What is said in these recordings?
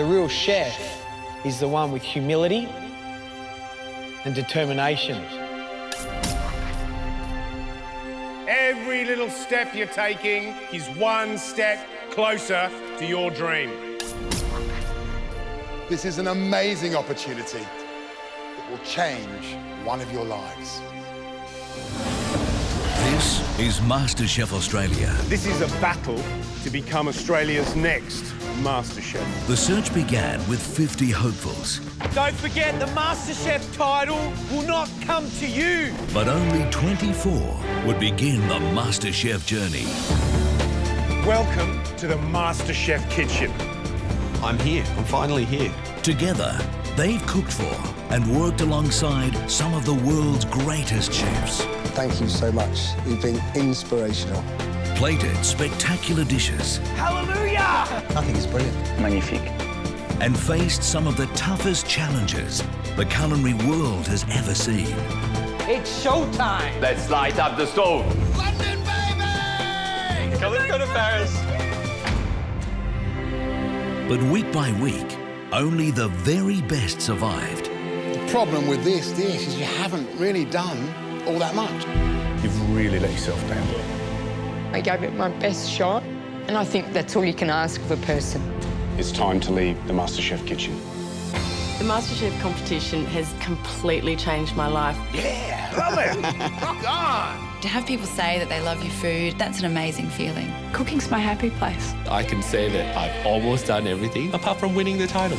The real chef is the one with humility and determination. Every little step you're taking is one step closer to your dream. This is an amazing opportunity that will change one of your lives. This is MasterChef Australia. This is a battle to become Australia's next MasterChef. The search began with 50 hopefuls. Don't forget, the MasterChef title will not come to you. But only 24 would begin the MasterChef journey. Welcome to the MasterChef kitchen. I'm here. I'm finally here. Together, they've cooked for and worked alongside some of the world's greatest chefs. Thank you so much. You've been inspirational. Plated spectacular dishes. Hallelujah! I think it's brilliant. Magnifique. And faced some of the toughest challenges the culinary world has ever seen. It's showtime. Let's light up the stove. London, baby! Let's go to Paris. But week by week, only the very best survived. The problem with this dish is you haven't really done all that much. You've really let yourself down. I gave it my best shot, and I think that's all you can ask of a person. It's time to leave the MasterChef kitchen. The MasterChef competition has completely changed my life. Yeah, love it. Rock on. To have people say that they love your food, that's an amazing feeling. Cooking's my happy place. I can say that I've almost done everything apart from winning the title.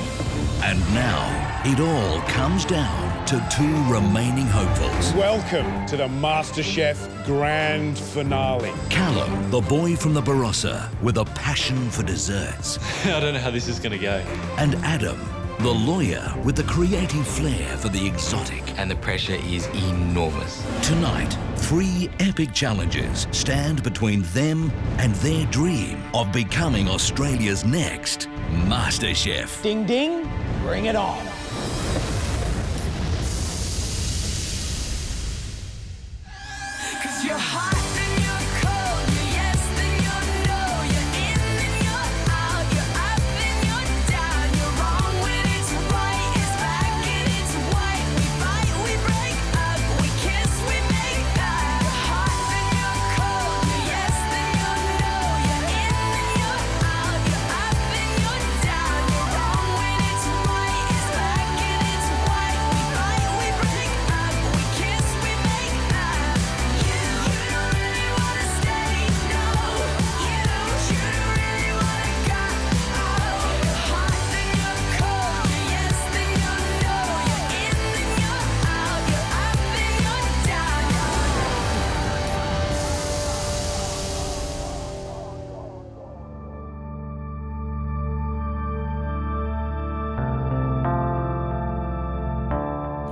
And now, it all comes down to two remaining hopefuls. Welcome to the MasterChef Grand Finale. Callum, the boy from the Barossa with a passion for desserts. I don't know how this is going to go. And Adam, the lawyer with the creative flair for the exotic. And the pressure is enormous. Tonight, 3 epic challenges stand between them and their dream of becoming Australia's next MasterChef. Ding, ding, bring it on.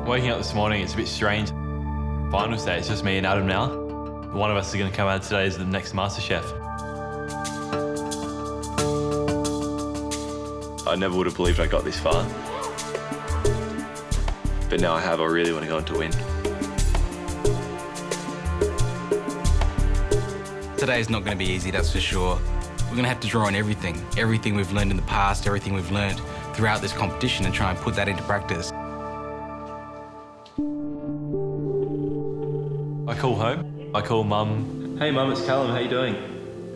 Waking up this morning, it's a bit strange. Finals day, it's just me and Adam now. One of us is going to come out today as the next MasterChef. I never would have believed I got this far. But now I have, I really want to go on to win. Today is not going to be easy, that's for sure. We're going to have to draw on everything. Everything we've learned in the past, everything we've learned throughout this competition and try and put that into practice. I call home. I call Mum. Hey Mum, it's Callum, how you doing?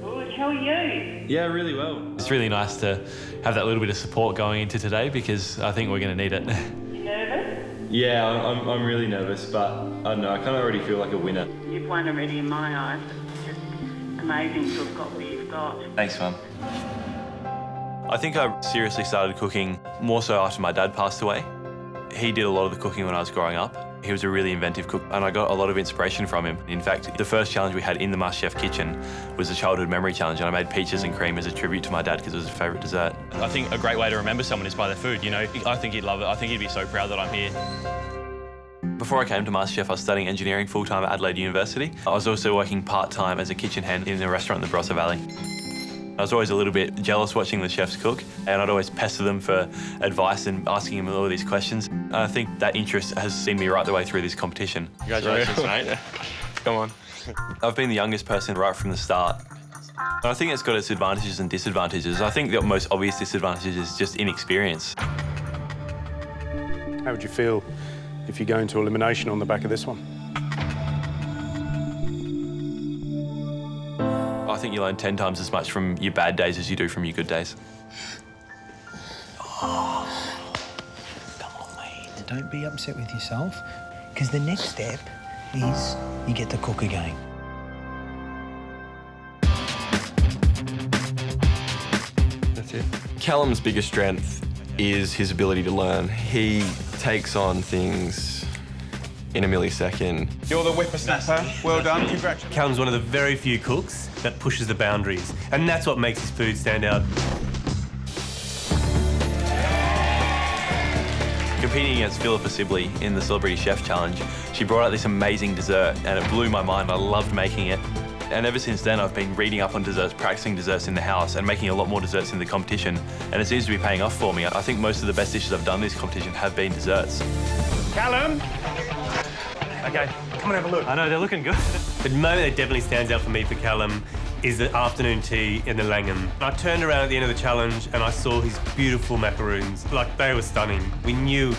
Good, how are you? Yeah, really well. It's really nice to have that little bit of support going into today because I think we're going to need it. You nervous? Yeah, I'm really nervous, but I don't know, I kind of already feel like a winner. You've won already in my eyes. It's just amazing to have got what you've got. Thanks, Mum. I think I seriously started cooking more so after my dad passed away. He did a lot of the cooking when I was growing up. He was a really inventive cook and I got a lot of inspiration from him. In fact, the first challenge we had in the MasterChef kitchen was the childhood memory challenge, and I made peaches and cream as a tribute to my dad because it was his favourite dessert. I think a great way to remember someone is by their food, you know. I think he'd love it. I think he'd be so proud that I'm here. Before I came to MasterChef, I was studying engineering full-time at Adelaide University. I was also working part-time as a kitchen hand in a restaurant in the Barossa Valley. I was always a little bit jealous watching the chefs cook, and I'd always pester them for advice and asking them all these questions. And I think that interest has seen me right the way through this competition. Congratulations, mate. Come on. I've been the youngest person right from the start. I think it's got its advantages and disadvantages. I think the most obvious disadvantage is just inexperience. How would you feel if you go into elimination on the back of this one? I think you learn 10 times as much from your bad days as you do from your good days. Oh, come on, mate. Don't be upset with yourself, because the next step is you get to cook again. That's it. Callum's biggest strength is his ability to learn. He takes on things in a millisecond. You're the whippersnapper. Well done. Congratulations. Callum's one of the very few cooks that pushes the boundaries, and that's what makes his food stand out. Competing against Philippa Sibley in the Celebrity Chef Challenge, she brought out this amazing dessert and it blew my mind. I loved making it. And ever since then, I've been reading up on desserts, practicing desserts in the house and making a lot more desserts in the competition. And it seems to be paying off for me. I think most of the best dishes I've done in this competition have been desserts. Callum! Okay, come and have a look. I know, they're looking good. The moment that definitely stands out for me for Callum is the afternoon tea in the Langham. I turned around at the end of the challenge and I saw his beautiful macaroons. Like, they were stunning. We knew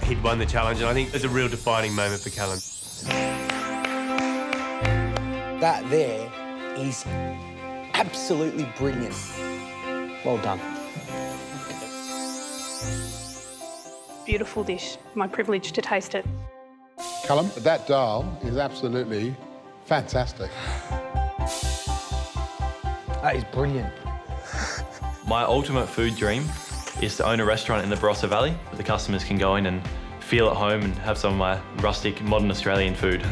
he'd won the challenge, and I think it's a real defining moment for Callum. That there is absolutely brilliant. Well done. Beautiful dish. My privilege to taste it. Callum, that dal is absolutely fantastic. That is brilliant. My ultimate food dream is to own a restaurant in the Barossa Valley. The customers can go in and feel at home and have some of my rustic, modern Australian food.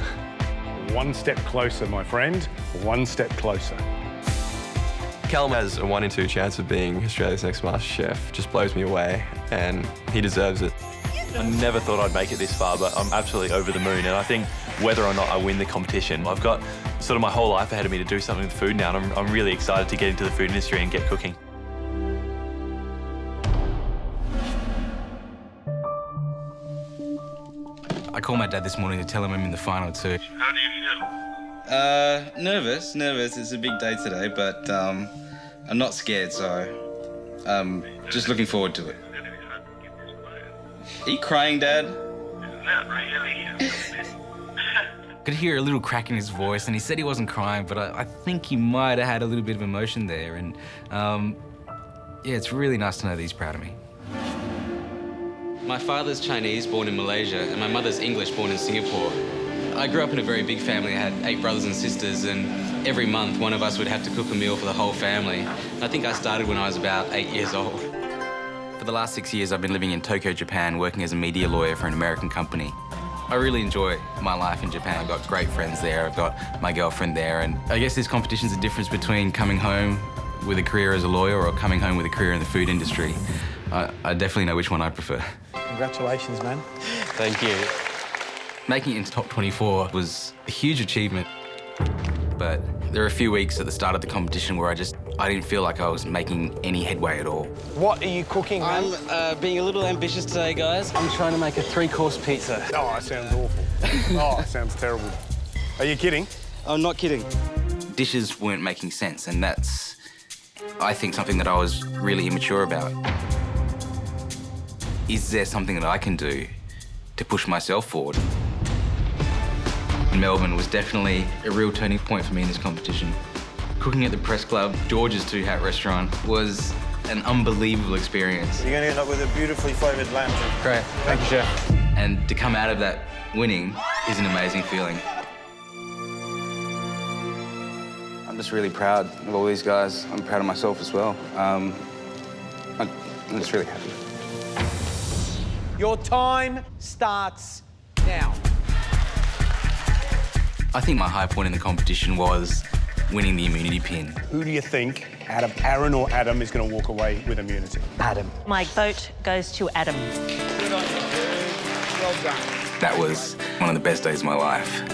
One step closer, my friend. One step closer. Callum has a 1 in 2 chance of being Australia's next MasterChef. Just blows me away, and he deserves it. I never thought I'd make it this far, but I'm absolutely over the moon. And I think whether or not I win the competition, I've got sort of my whole life ahead of me to do something with food now, and I'm really excited to get into the food industry and get cooking. I called my dad this morning to tell him I'm in the final too. How do you feel? Nervous. It's a big day today, but I'm not scared, so just looking forward to it. Are you crying, Dad? Not really. I could hear a little crack in his voice, and he said he wasn't crying, but I think he might have had a little bit of emotion there. And yeah, it's really nice to know that he's proud of me. My father's Chinese, born in Malaysia, and my mother's English, born in Singapore. I grew up in a very big family. I had 8 brothers and sisters, and every month one of us would have to cook a meal for the whole family. I think I started when I was about 8 years old. For the last 6 years, I've been living in Tokyo, Japan, working as a media lawyer for an American company. I really enjoy my life in Japan. I've got great friends there. I've got my girlfriend there. And I guess this competition's the difference between coming home with a career as a lawyer or coming home with a career in the food industry. I definitely know which one I prefer. Congratulations, man. Thank you. Making it into top 24 was a huge achievement. But there were a few weeks at the start of the competition where I didn't feel like I was making any headway at all. What are you cooking, man? I'm being a little ambitious today, guys. I'm trying to make a 3-course pizza. Oh, that sounds awful. Oh, it sounds terrible. Are you kidding? I'm not kidding. Dishes weren't making sense, and that's, I think, something that I was really immature about. Is there something that I can do to push myself forward? Melbourne was definitely a real turning point for me in this competition. Cooking at the Press Club, George's 2-Hat restaurant, was an unbelievable experience. You're going to end up with a beautifully flavoured lamb chop. Great, thank you, Chef. And to come out of that winning is an amazing feeling. I'm just really proud of all these guys. I'm proud of myself as well. I'm just really happy. Your time starts now. I think my high point in the competition was winning the immunity pin. Who do you think, out of Aaron or Adam, is going to walk away with immunity? Adam. My vote goes to Adam. Good on you, dude. Well done. That was one of the best days of my life.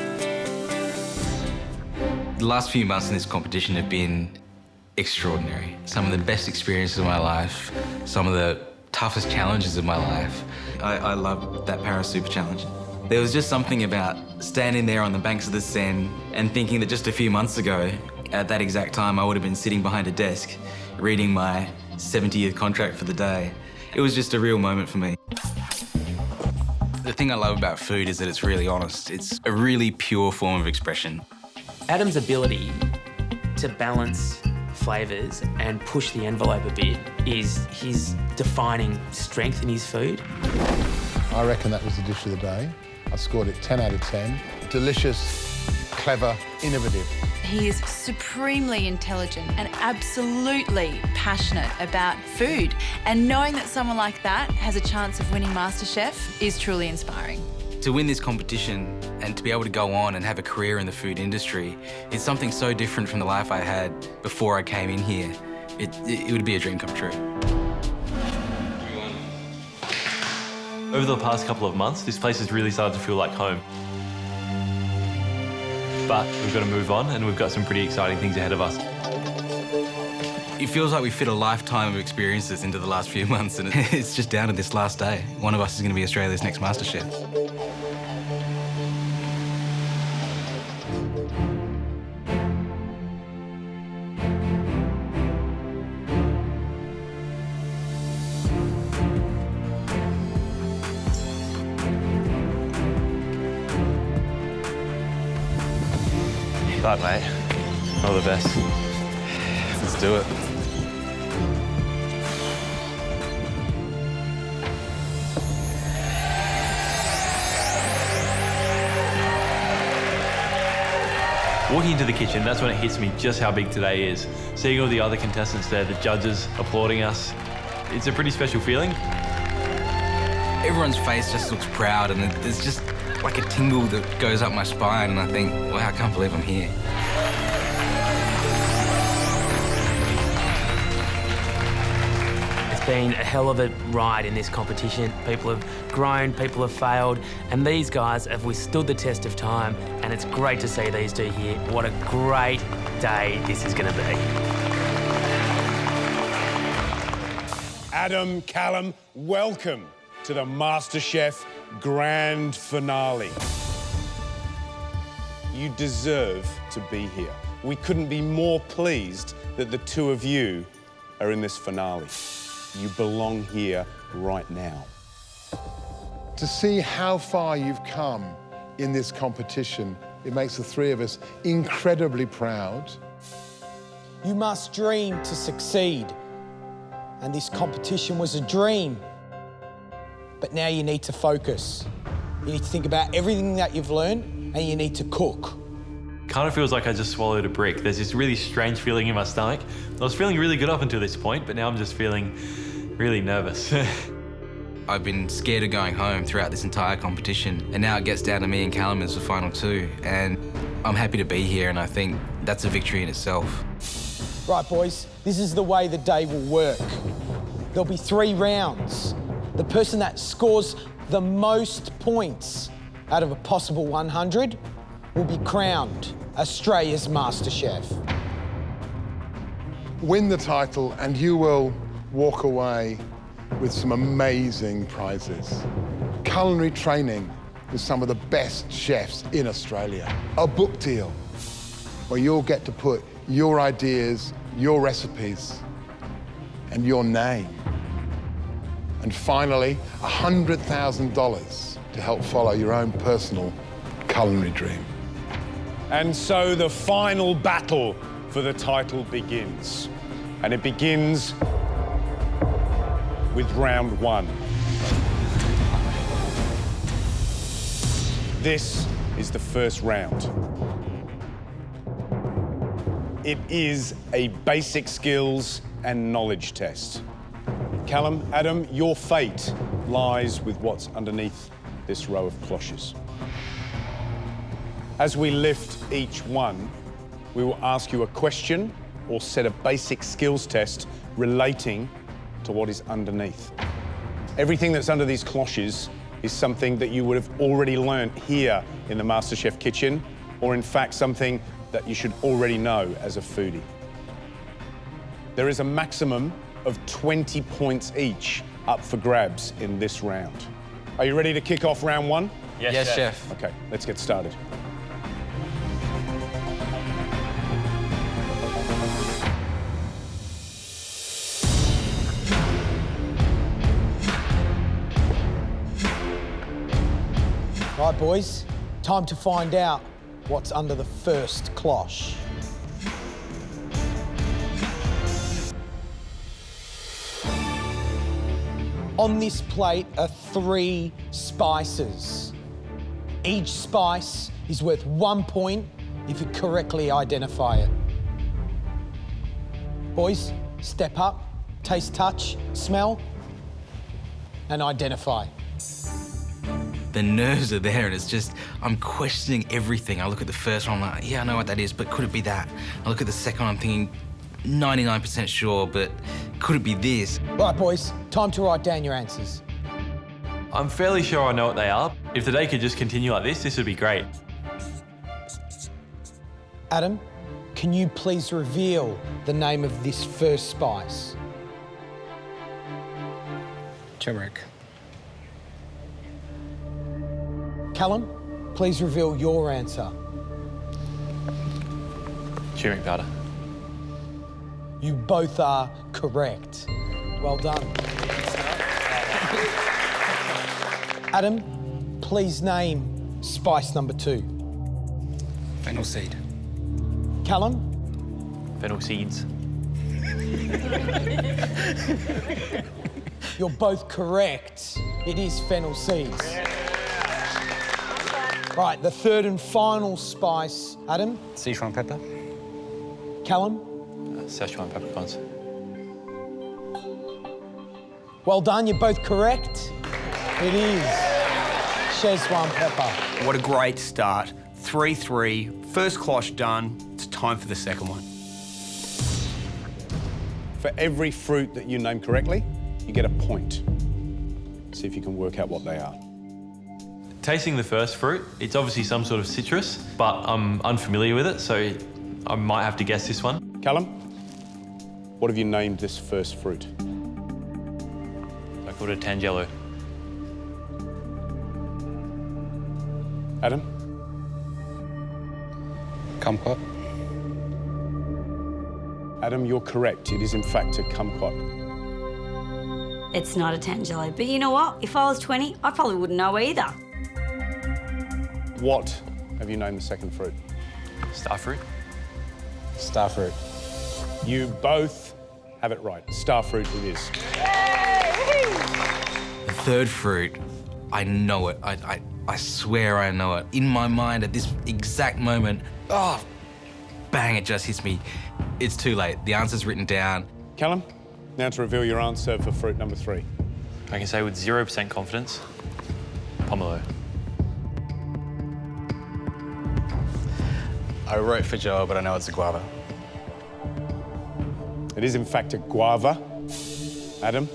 The last few months in this competition have been extraordinary. Some of the best experiences of my life, some of the toughest challenges of my life. I love that Paris Super Challenge. There was just something about standing there on the banks of the Seine and thinking that just a few months ago, At that exact time, I would have been sitting behind a desk, reading my 70-year contract for the day. It was just a real moment for me. The thing I love about food is that it's really honest. It's a really pure form of expression. Adam's ability to balance flavours and push the envelope a bit is his defining strength in his food. I reckon that was the dish of the day. I scored it 10 out of 10. Delicious, clever, innovative. He is supremely intelligent and absolutely passionate about food. And knowing that someone like that has a chance of winning MasterChef is truly inspiring. To win this competition and to be able to go on and have a career in the food industry is something so different from the life I had before I came in here. It would be a dream come true. Over the past couple of months, this place has really started to feel like home. But we've got to move on, and we've got some pretty exciting things ahead of us. It feels like we fit a lifetime of experiences into the last few months, and it's just down to this last day. One of us is going to be Australia's next MasterChef. Right, mate. All the best. Let's do it. Walking into the kitchen, that's when it hits me just how big today is. Seeing all the other contestants there, the judges applauding us, it's a pretty special feeling. Everyone's face just looks proud, and there's just like a tingle that goes up my spine, and I think, wow, I can't believe I'm here. It's been a hell of a ride in this competition. People have grown, people have failed, and these guys have withstood the test of time, and it's great to see these two here. What a great day this is going to be. Adam, Callum, welcome to the MasterChef Grand Finale. You deserve to be here. We couldn't be more pleased that the two of you are in this finale. You belong here right now. To see how far you've come in this competition, it makes the three of us incredibly proud. You must dream to succeed. And this competition was a dream. But now you need to focus. You need to think about everything that you've learned, and you need to cook. Kind of feels like I just swallowed a brick. There's this really strange feeling in my stomach. I was feeling really good up until this point, but now I'm just feeling really nervous. I've been scared of going home throughout this entire competition, and now it gets down to me and Callum as the final two, and I'm happy to be here, and I think that's a victory in itself. Right, boys, this is the way the day will work. There'll be 3 rounds. The person that scores the most points out of a possible 100 will be crowned Australia's MasterChef. Win the title and you will walk away with some amazing prizes. Culinary training with some of the best chefs in Australia. A book deal where you'll get to put your ideas, your recipes, and your name. And finally, $100,000 to help follow your own personal culinary dream. And so the final battle for the title begins. And it begins with round 1. This is the first round. It is a basic skills and knowledge test. Callum, Adam, your fate lies with what's underneath this row of cloches. As we lift each one, we will ask you a question or set a basic skills test relating to what is underneath. Everything that's under these cloches is something that you would have already learnt here in the MasterChef kitchen, or in fact something that you should already know as a foodie. There is a maximum of 20 points each up for grabs in this round. Are you ready to kick off round 1? Yes, Chef. Okay, let's get started. Right, boys, time to find out what's under the first cloche. On this plate are 3 spices. Each spice is worth 1 point if you correctly identify it. Boys, step up, taste, touch, smell, and identify. The nerves are there, and it's just, I'm questioning everything. I look at the first one, I'm like, yeah, I know what that is, but could it be that? I look at the second one, I'm thinking, 99% sure, but could it be this? Right, boys, time to write down your answers. I'm fairly sure I know what they are. If the day could just continue like this would be great. Adam, can you please reveal the name of this first spice? Turmeric. Callum, please reveal your answer. Turmeric powder. You both are correct. Well done. Adam, please name spice number 2. Fennel seed. Callum? Fennel seeds. You're both correct. It is fennel seeds. Right, the third and final spice. Adam? Sichuan pepper. Callum? Szechuan peppercorns. Well done, you're both correct. It is Szechuan pepper. What a great start. 3-3, first cloche done. It's time for the second one. For every fruit that you name correctly, you get a point. See if you can work out what they are. Tasting the first fruit, it's obviously some sort of citrus, but I'm unfamiliar with it, so I might have to guess this one. Callum, what have you named this first fruit? I called it tangelo. Adam? Kumquat. Adam, you're correct. It is in fact a kumquat. It's not a tangelo, but you know what? If I was 20, I probably wouldn't know either. What have you named the second fruit? Starfruit. Starfruit. You both have it right. Starfruit it is. The third fruit, I know it. I swear I know it. In my mind at this exact moment, oh, bang, it just hits me. It's too late. The answer's written down. Callum, now to reveal your answer for fruit number 3. I can say with 0% confidence, pomelo. I wrote for Joe, but I know it's a guava. It is in fact a guava. Adam,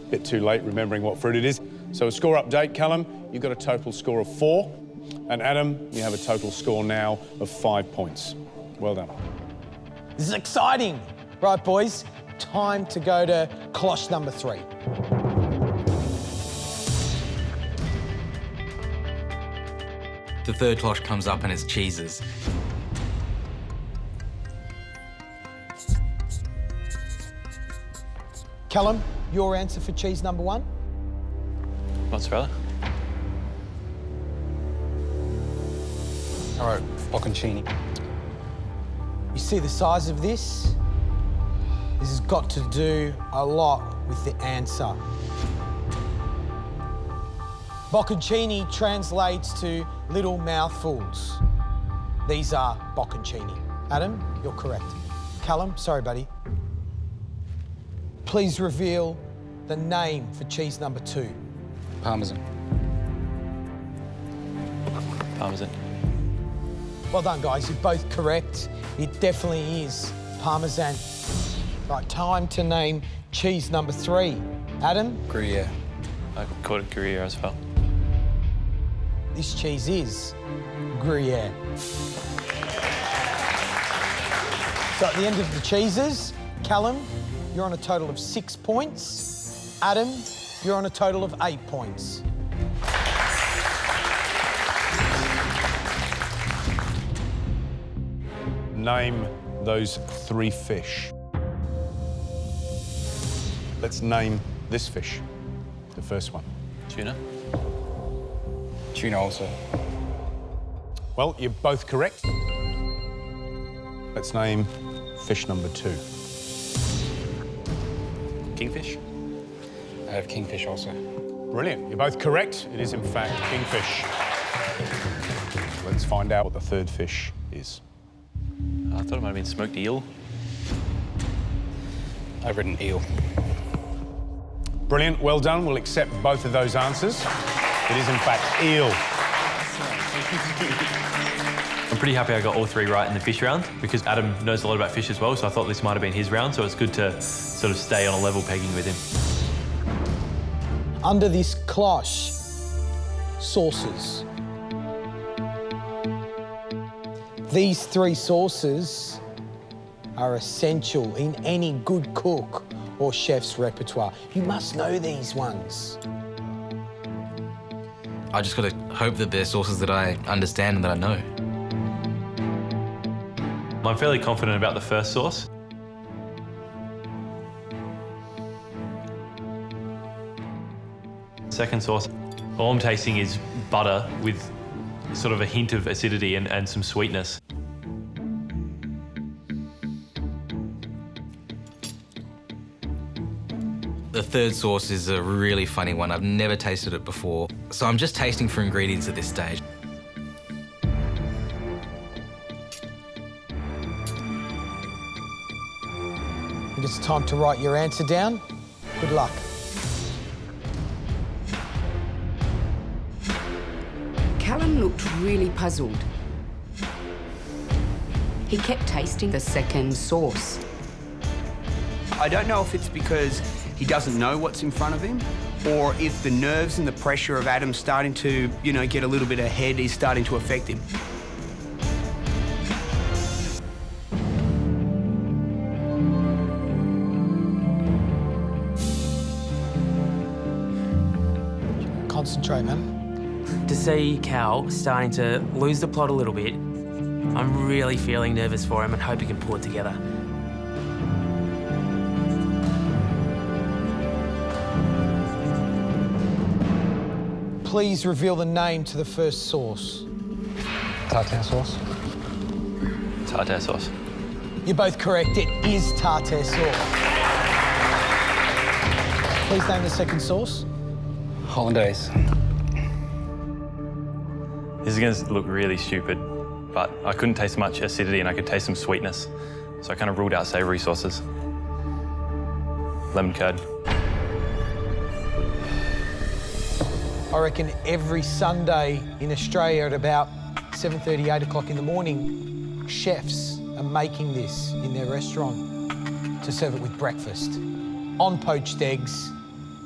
bit too late remembering what fruit it is. So a score update, Callum, you've got a total score of 4. And Adam, you have a total score now of 5 points. Well done. This is exciting. Right, boys, time to go to cloche number 3. The third cloche comes up and it's cheeses. Callum, your answer for cheese number 1? Mozzarella. I wrote bocconcini. You see the size of this? This has got to do a lot with the answer. Bocconcini translates to little mouthfuls. These are bocconcini. Adam, you're correct. Callum, sorry, buddy. Please reveal the name for cheese number 2. Parmesan. Parmesan. Well done, guys. You're both correct. It definitely is Parmesan. Right, time to name cheese number 3. Adam? Gruyere. I called it Gruyere as well. This cheese is Gruyere. So at the end of the cheeses, Callum, you're on a total of 6 points. Adam, you're on a total of 8 points. Name those 3 fish. Let's name this fish, the first one. Tuna. Tuna also. Well, you're both correct. Let's name fish number 2. Kingfish? I have kingfish also. Brilliant. You're both correct. It is, in fact, kingfish. Let's find out what the third fish is. I thought it might have been smoked eel. I've written eel. Brilliant. Well done. We'll accept both of those answers. It is, in fact, eel. I'm pretty happy I got all 3 right in the fish round because Adam knows a lot about fish as well, so I thought this might have been his round, so it's good to sort of stay on a level pegging with him. Under this cloche, sauces. These 3 sauces are essential in any good cook or chef's repertoire. You must know these ones. I just got to hope that they're sauces that I understand and that I know. I'm fairly confident about the first sauce. Second sauce, all I'm tasting is butter with sort of a hint of acidity and some sweetness. The third sauce is a really funny one. I've never tasted it before, so I'm just tasting for ingredients at this stage. I think it's time to write your answer down. Good luck. Callum looked really puzzled. He kept tasting the second sauce. I don't know if it's because he doesn't know what's in front of him, or if the nerves and the pressure of Adam starting to, you know, get a little bit ahead is starting to affect him. Concentrate, man. To see Cal starting to lose the plot a little bit, I'm really feeling nervous for him and hope he can pull it together. Please reveal the name to the first sauce. Tartare sauce. Tartare sauce. You're both correct. It is tartare sauce. Please name the second sauce. Hollandaise. This is going to look really stupid, but I couldn't taste much acidity and I could taste some sweetness. So I kind of ruled out savoury sauces. Lemon curd. I reckon every Sunday in Australia at about 7:30, 8 o'clock in the morning, chefs are making this in their restaurant to serve it with breakfast. On poached eggs,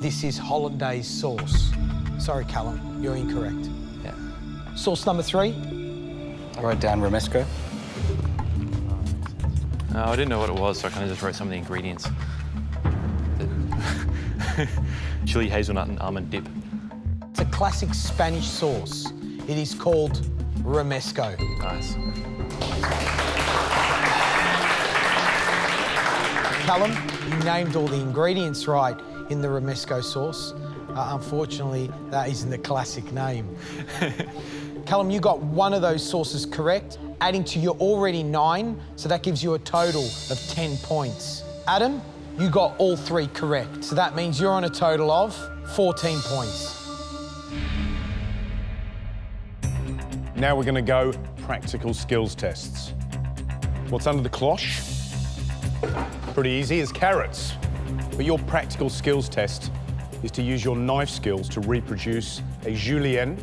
this is hollandaise sauce. Sorry, Callum, you're incorrect. Yeah. Sauce number 3? I wrote down romesco. No, I didn't know what it was, so I kind of just wrote some of the ingredients. Chili, hazelnut, and almond dip. It's a classic Spanish sauce. It is called romesco. Nice. Callum, you named all the ingredients right in the romesco sauce. Unfortunately, that isn't the classic name. Callum, you got one of those sauces correct, adding to your already 9, so that gives you a total of 10 points. Adam, you got all 3 correct, so that means you're on a total of 14 points. Now we're going to go practical skills tests. What's under the cloche? Pretty easy, it's carrots. But your practical skills test is to use your knife skills to reproduce a julienne,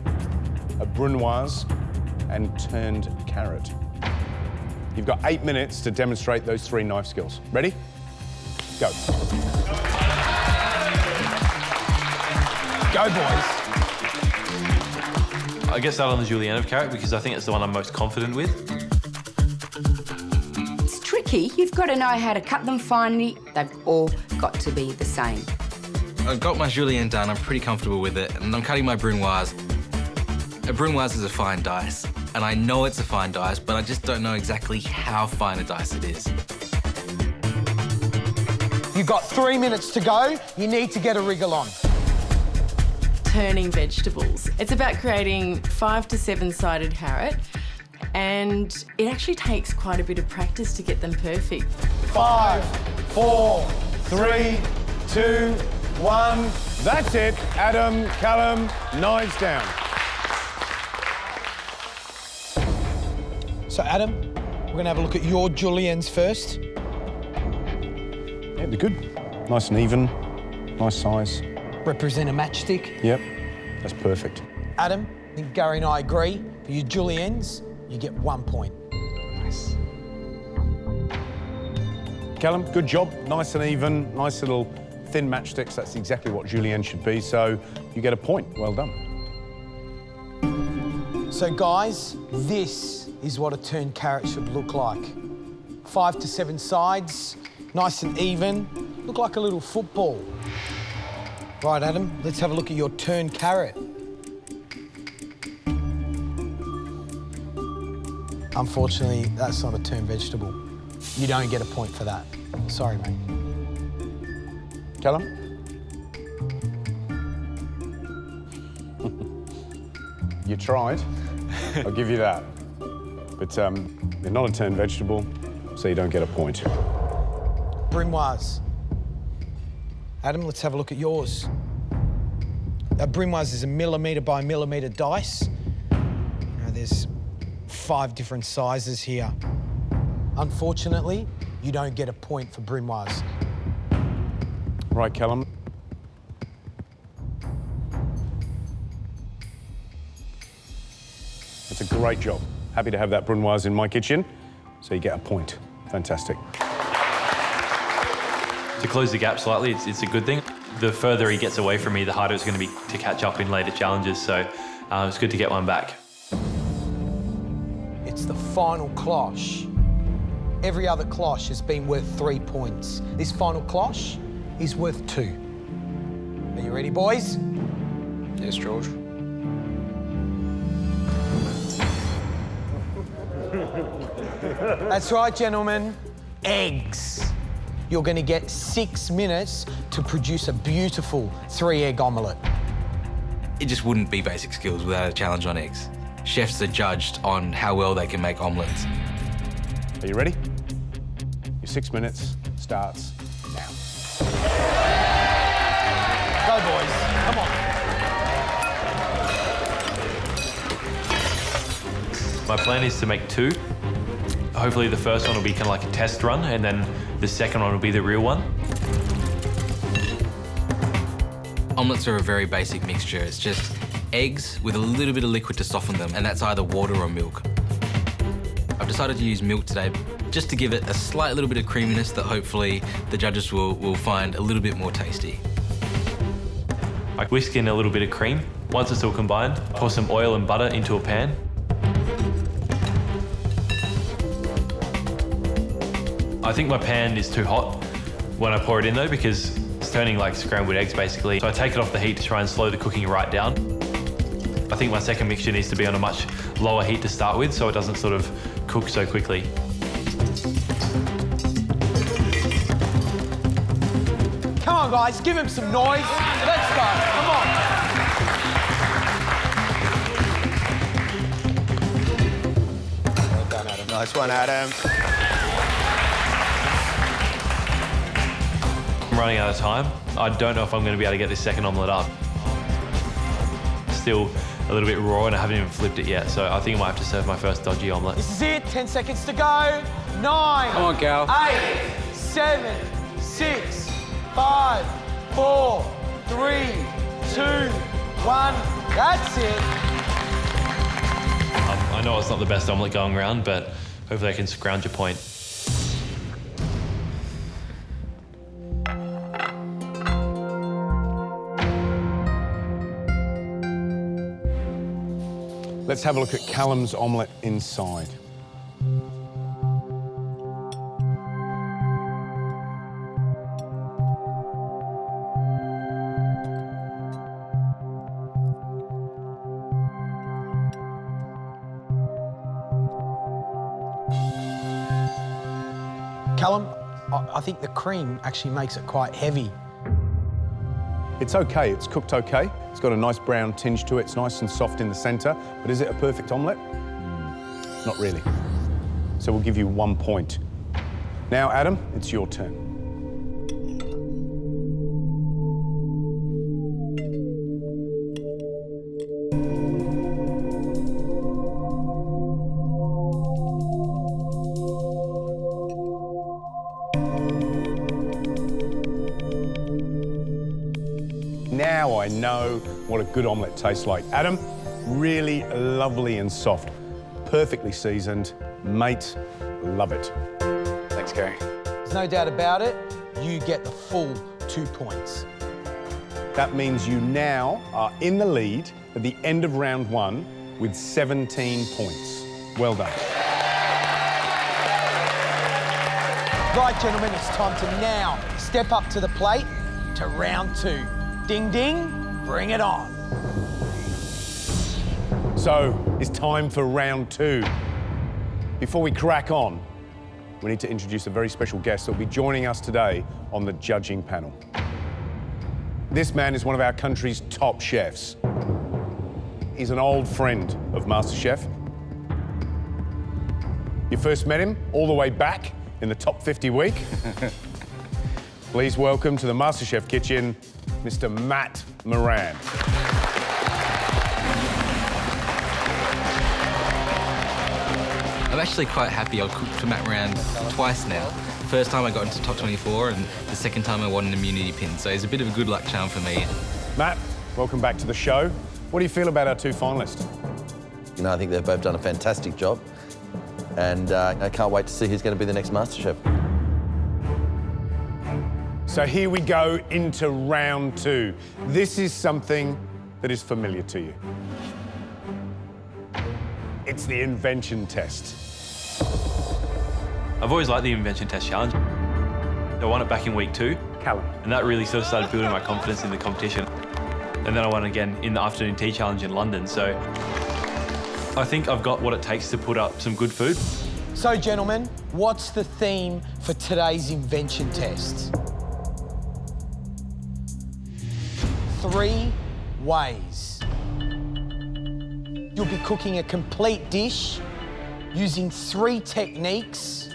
a brunoise, and turned carrot. You've got 8 minutes to demonstrate those 3 knife skills. Ready? Go. Go, boys. I guess that on the julienne of carrot because I think it's the one I'm most confident with. It's tricky. You've got to know how to cut them finely. They've all got to be the same. I've got my julienne done, I'm pretty comfortable with it, and I'm cutting my brunoise. A brunoise is a fine dice, and I know it's a fine dice, but I just don't know exactly how fine a dice it is. You've got 3 minutes to go. You need to get a wriggle on. Turning vegetables. It's about creating 5 to 7-sided carrot and it actually takes quite a bit of practice to get them perfect. 5, 4, 3, 2, 1. That's it. Adam, Callum, knives down. So, Adam, we're going to have a look at your juliennes first. Yeah, they're good. Nice and even, nice size. Represent a matchstick. Yep, that's perfect. Adam, I think Gary and I agree. For your juliennes, you get 1 point. Nice. Callum, good job. Nice and even, nice little thin matchsticks. That's exactly what julienne should be, so you get a point. Well done. So, guys, this is what a turned carrot should look like. 5 to 7 sides, nice and even. Look like a little football. Right, Adam, let's have a look at your turned carrot. Unfortunately, that's not a turned vegetable. You don't get a point for that. Sorry, mate. Callum? You tried. I'll give you that. But they're not a turned vegetable, so you don't get a point. Brimoise. Adam, let's have a look at yours. A brimoise is a millimetre by millimetre dice. Now, there's 5 different sizes here. Unfortunately, you don't get a point for brimoise. Right, Callum. It's a great job. Happy to have that brunoise in my kitchen, so you get a point. Fantastic. To close the gap slightly, it's a good thing. The further he gets away from me, the harder it's going to be to catch up in later challenges, so it's good to get one back. It's the final cloche. Every other cloche has been worth 3 points. This final cloche is worth 2. Are you ready, boys? Yes, George. That's right, gentlemen. Eggs. You're going to get 6 minutes to produce a beautiful 3-egg omelette. It just wouldn't be basic skills without a challenge on eggs. Chefs are judged on how well they can make omelettes. Are you ready? Your 6 minutes starts now. Go, boys. Come on. My plan is to make 2. Hopefully the first one will be kind of like a test run, and then the second one will be the real one. Omelettes are a very basic mixture. It's just eggs with a little bit of liquid to soften them, and that's either water or milk. I've decided to use milk today just to give it a slight little bit of creaminess that hopefully the judges will find a little bit more tasty. I whisk in a little bit of cream. Once it's all combined, pour some oil and butter into a pan. I think my pan is too hot when I pour it in though, because it's turning like scrambled eggs basically. So I take it off the heat to try and slow the cooking right down. I think my second mixture needs to be on a much lower heat to start with, so it doesn't sort of cook so quickly. Come on, guys, give him some noise. Let's go, come on. Well done, Adam. Nice one, Adam. I'm running out of time. I don't know if I'm going to be able to get this second omelette up. Still a little bit raw and I haven't even flipped it yet, so I think I might have to serve my first dodgy omelette. This is it, 10 seconds to go. 9. Come on, Cal. 8, 7, 6, 5, 4, 3, 2, 1. That's it. I know it's not the best omelette going around, but hopefully I can scrounge a point. Let's have a look at Callum's omelette inside. Callum, I think the cream actually makes it quite heavy. It's okay, it's cooked okay. It's got a nice brown tinge to it. It's nice and soft in the centre. But is it a perfect omelette? Not really. So we'll give you 1 point. Now, Adam, it's your turn. Now I know what a good omelette tastes like. Adam, really lovely and soft. Perfectly seasoned. Mate, love it. Thanks, Gary. There's no doubt about it, you get the full 2 points. That means you now are in the lead at the end of round 1 with 17 points. Well done. Right, gentlemen, it's time to now step up to the plate to round 2. Ding, ding, bring it on. So, it's time for round 2. Before we crack on, we need to introduce a very special guest that will be joining us today on the judging panel. This man is one of our country's top chefs. He's an old friend of MasterChef. You first met him all the way back in the top 50 week. Please welcome to the MasterChef kitchen, Mr. Matt Moran. I'm actually quite happy. I've cooked for Matt Moran twice now. The first time I got into top 24 and the second time I won an immunity pin. So it's a bit of a good luck charm for me. Matt, welcome back to the show. What do you feel about our 2 finalists? You know, I think they've both done a fantastic job. And I can't wait to see who's going to be the next MasterChef. So here we go into round 2. This is something that is familiar to you. It's the invention test. I've always liked the invention test challenge. I won it back in week 2. Callum. And that really sort of started building my confidence in the competition. And then I won again in the afternoon tea challenge in London. So I think I've got what it takes to put up some good food. So, gentlemen, what's the theme for today's invention test? 3 ways. You'll be cooking a complete dish using 3 techniques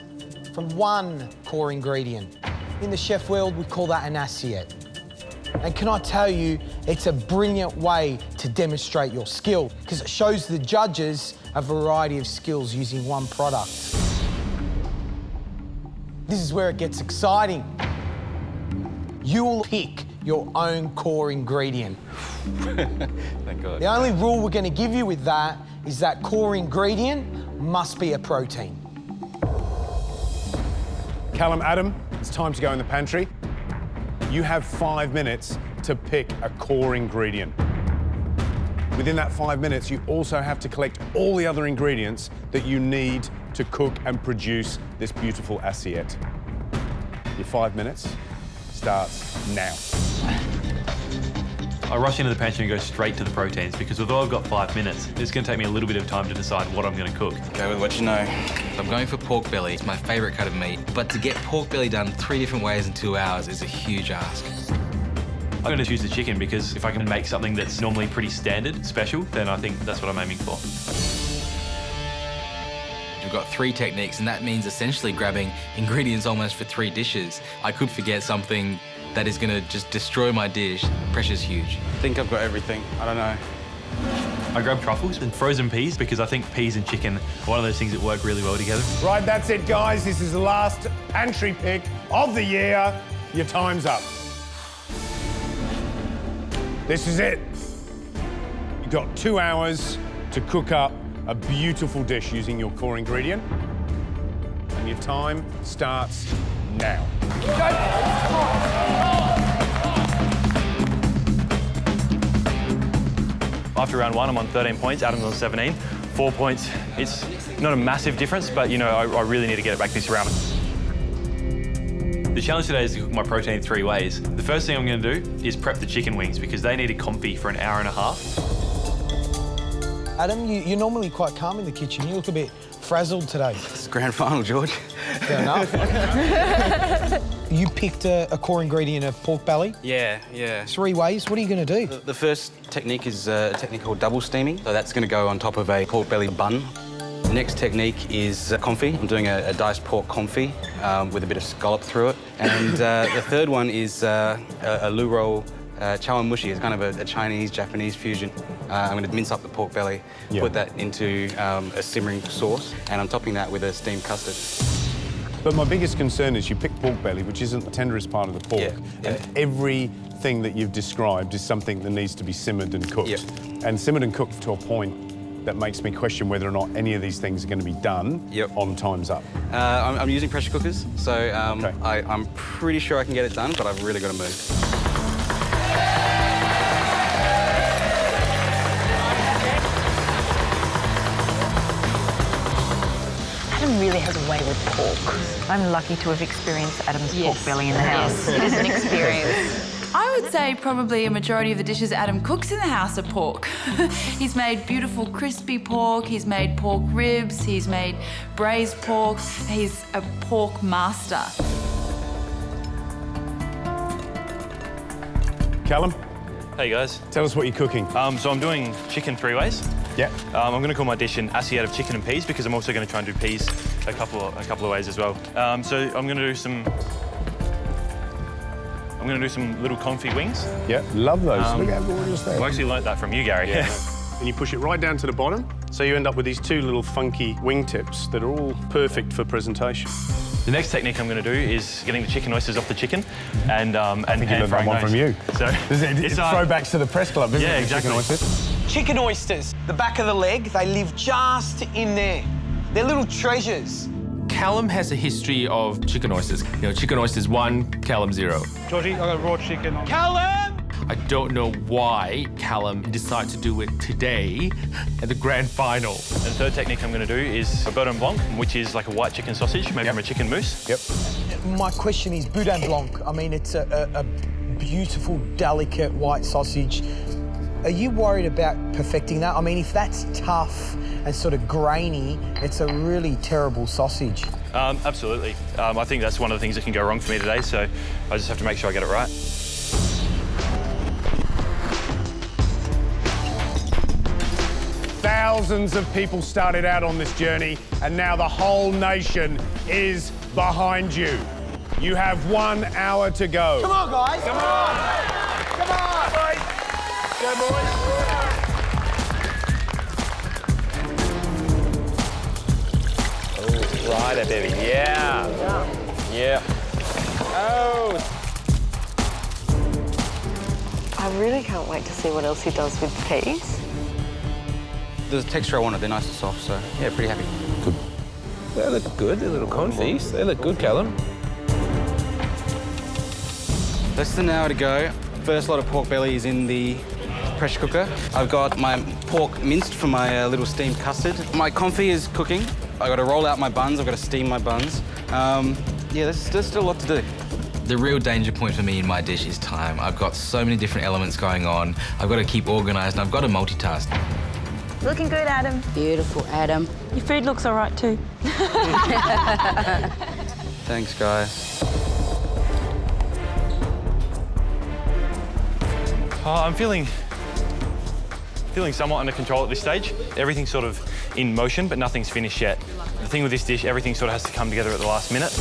from 1 core ingredient. In the chef world, we call that an assiette. And can I tell you, it's a brilliant way to demonstrate your skill because it shows the judges a variety of skills using 1 product. This is where it gets exciting. You will pick your own core ingredient. Thank God. The only rule we're going to give you with that is that core ingredient must be a protein. Callum, Adam, it's time to go in the pantry. You have 5 minutes to pick a core ingredient. Within that 5 minutes, you also have to collect all the other ingredients that you need to cook and produce this beautiful assiette. Your 5 minutes starts now. I rush into the pantry and go straight to the proteins because although I've got 5 minutes, it's going to take me a little bit of time to decide what I'm going to cook. Go with what you know. I'm going for pork belly. It's my favourite cut of meat. But to get pork belly done 3 different ways in 2 hours is a huge ask. I'm going to choose the chicken because if I can make something that's normally pretty standard, special, then I think that's what I'm aiming for. We've got 3 techniques, and that means essentially grabbing ingredients almost for 3 dishes. I could forget something that is going to just destroy my dish. Pressure's huge. I think I've got everything. I don't know. I grab truffles and frozen peas because I think peas and chicken are one of those things that work really well together. Right, that's it, guys. This is the last pantry pick of the year. Your time's up. This is it. You've got 2 hours to cook up a beautiful dish using your core ingredient. And your time starts now. After round 1, I'm on 13 points, Adam's on 17. 4 points, it's not a massive difference, but you know, I really need to get it back this round. The challenge today is to cook my protein 3 ways. The first thing I'm going to do is prep the chicken wings because they need to confit for an hour and a half. Adam, you're normally quite calm in the kitchen. You look a bit frazzled today. It's the grand final, George. Fair enough. You picked a core ingredient of pork belly. Yeah. 3 ways. What are you going to do? The first technique is a technique called double steaming. So that's going to go on top of a pork belly bun. The next technique is confit. I'm doing a diced pork confit with a bit of scallop through it. And the third one is a loo roll chawanmushi. It's kind of a Chinese, Japanese fusion. I'm going to mince up the pork belly, put that into a simmering sauce, and I'm topping that with a steamed custard. But my biggest concern is you pick pork belly, which isn't the tenderest part of the pork, and everything that you've described is something that needs to be simmered and cooked. And simmered and cooked to a point that makes me question whether or not any of these things are going to be done on Time's Up. I'm using pressure cookers, so I'm pretty sure I can get it done, but I've really got to move. Adam really has a way with pork. I'm lucky to have experienced Adam's pork belly in the house. It is an experience. I would say probably a majority of the dishes Adam cooks in the house are pork. He's made beautiful crispy pork, he's made pork ribs, he's made braised pork. He's a pork master. Callum? Hey guys. Tell us what you're cooking. So I'm doing chicken 3 ways. Yeah. I'm going to call my dish an assi out of chicken and peas because I'm also going to try and do peas a couple of ways as well. So I'm going to do some little confit wings. Yeah, love those. Look how gorgeous they are. I actually learnt that from you, Gary. Yeah. And you push it right down to the bottom, so you end up with these two little funky wing tips that are all perfect for presentation. The next technique I'm going to do is getting the chicken oysters off the chicken and I think you learned that one from you. So it's throwbacks to the press club, isn't it? Exactly. Chicken oysters. Chicken oysters, the back of the leg, they live just in there. They're little treasures. Callum has a history of chicken oysters. You know, chicken oysters 1, Callum 0. Georgie, I got raw chicken. Callum! I don't know why Callum decided to do it today at the grand final. And the third technique I'm going to do is a boudin blanc, which is like a white chicken sausage made from a chicken mousse. My question is boudin blanc. I mean, it's a beautiful, delicate white sausage. Are you worried about perfecting that? I mean, if that's tough and sort of grainy, it's a really terrible sausage. Absolutely. I think that's one of the things that can go wrong for me today, so I just have to make sure I get it right. Thousands of people started out on this journey, and now the whole nation is behind you. You have 1 hour to go. Come on, guys. Come on. Come on. Go, boys. Oh, righto, baby. Yeah. Yeah. Oh. I really can't wait to see what else he does with peas. The texture I wanted, they're nice and soft, so yeah, pretty happy. Good. They look good, they're little confits. They look good, Callum. Less than an hour to go. First lot of pork belly is in the pressure cooker. I've got my pork minced for my little steamed custard. My confit is cooking. I've got to roll out my buns, I've got to steam my buns. Yeah, there's still a lot to do. The real danger point for me in my dish is time. I've got so many different elements going on. I've got to keep organised and I've got to multitask. Looking good, Adam. Beautiful, Adam. Your food looks all right too. Thanks, guys. I'm feeling somewhat under control at this stage. Everything's sort of in motion, but nothing's finished yet. The thing with this dish, everything sort of has to come together at the last minute.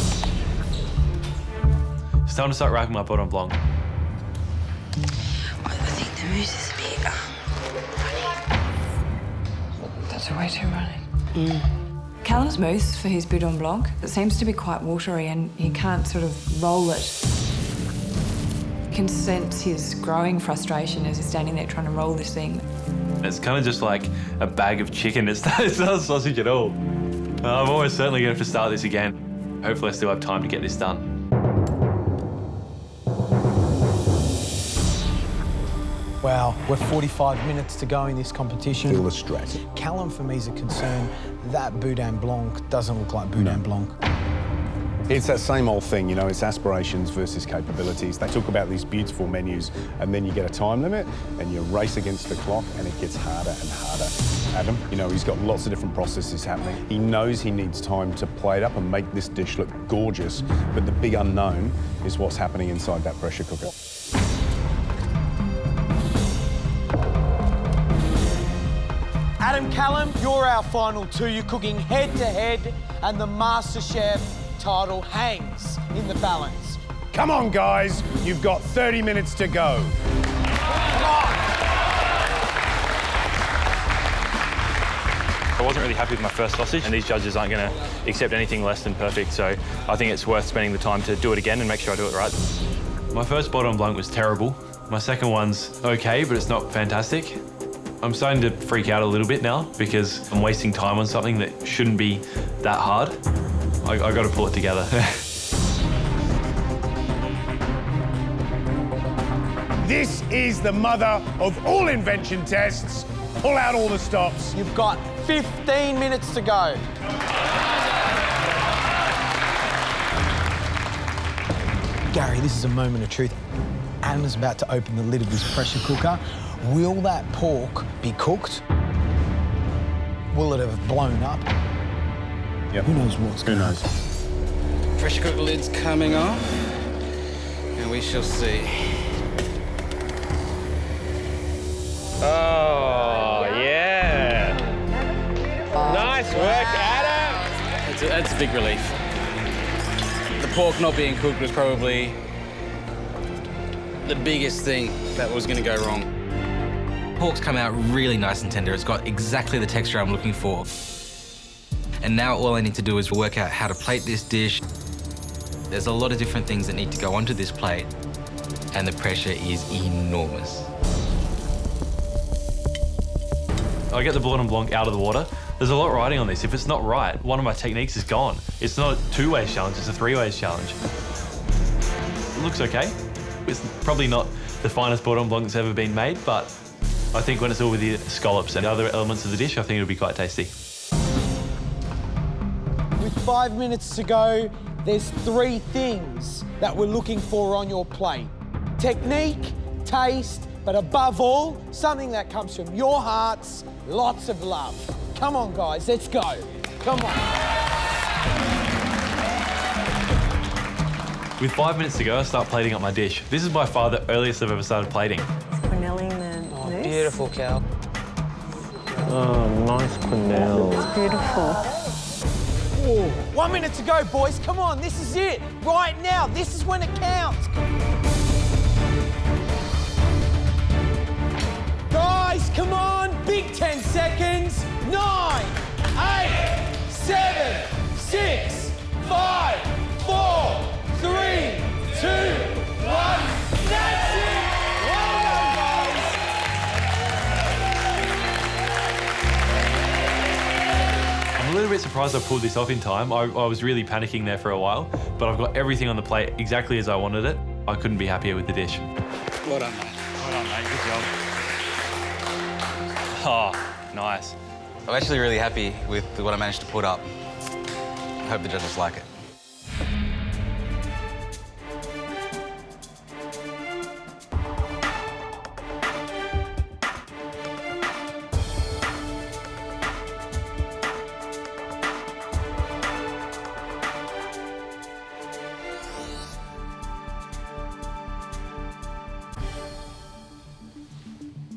It's time to start wrapping my boudin blanc. I think the mousse is a bit runny. That's way too runny. Callum's mousse for his boudin blanc, it seems to be quite watery and he can't sort of roll it. You can sense his growing frustration as he's standing there trying to roll this thing. It's kind of just like a bag of chicken. It's not sausage at all. I'm almost certainly going to have to start this again. Hopefully I still have time to get this done. Wow, we're 45 minutes to go in this competition. Feel the stress. Callum, for me, is a concern. That boudin blanc doesn't look like boudin blanc. It's that same old thing, you know, it's aspirations versus capabilities. They talk about these beautiful menus, and then you get a time limit, and you race against the clock, and it gets harder and harder. Adam, you know, he's got lots of different processes happening. He knows he needs time to plate up and make this dish look gorgeous, but the big unknown is what's happening inside that pressure cooker. Adam Callum, you're our final two. You're cooking head-to-head, and the MasterChef title hangs in the balance. Come on, guys. You've got 30 minutes to go. Come on. I wasn't really happy with my first sausage, and these judges aren't going to accept anything less than perfect, so I think it's worth spending the time to do it again and make sure I do it right. My first Cordon Blanc was terrible. My second one's okay, but it's not fantastic. I'm starting to freak out a little bit now because I'm wasting time on something that shouldn't be that hard. I got to pull it together. This is the mother of all invention tests. Pull out all the stops. You've got 15 minutes to go. Gary, this is a moment of truth. Adam is about to open the lid of this pressure cooker. Will that pork be cooked? Will it have blown up? Yep. Who knows what's going on? Pressure cooker lid's coming off, and we shall see. Oh, yeah. Nice work, Adam. That's a big relief. The pork not being cooked was probably the biggest thing that was going to go wrong. Pork's come out really nice and tender. It's got exactly the texture I'm looking for. And now all I need to do is work out how to plate this dish. There's a lot of different things that need to go onto this plate, and the pressure is enormous. I get the Cordon Blanc out of the water. There's a lot riding on this. If it's not right, one of my techniques is gone. It's not a two-ways challenge, it's a three-ways challenge. It looks okay. It's probably not the finest Cordon Blanc that's ever been made, but I think when it's all with the scallops and other elements of the dish, I think it'll be quite tasty. With 5 minutes to go, there's 3 things that we're looking for on your plate. Technique, taste, but above all, something that comes from your hearts, lots of love. Come on, guys, let's go. Come on. With 5 minutes to go, I start plating up my dish. This is by far the earliest I've ever started plating. Cornelling the mousse. Beautiful, Cal. Oh, nice quenelle. It's beautiful. Ooh. 1 minute to go, boys. Come on, this is it. Right now, this is when it counts. Guys, come on. Big 10 seconds. 9, 8, 7, 6, 5, 4, 3, 2, 1. That's it! Well done, guys! I'm a little bit surprised I pulled this off in time. I was really panicking there for a while, but I've got everything on the plate exactly as I wanted it. I couldn't be happier with the dish. Well done, mate. Well done, mate. Good job. Oh, nice. I'm actually really happy with what I managed to put up. I hope the judges like it.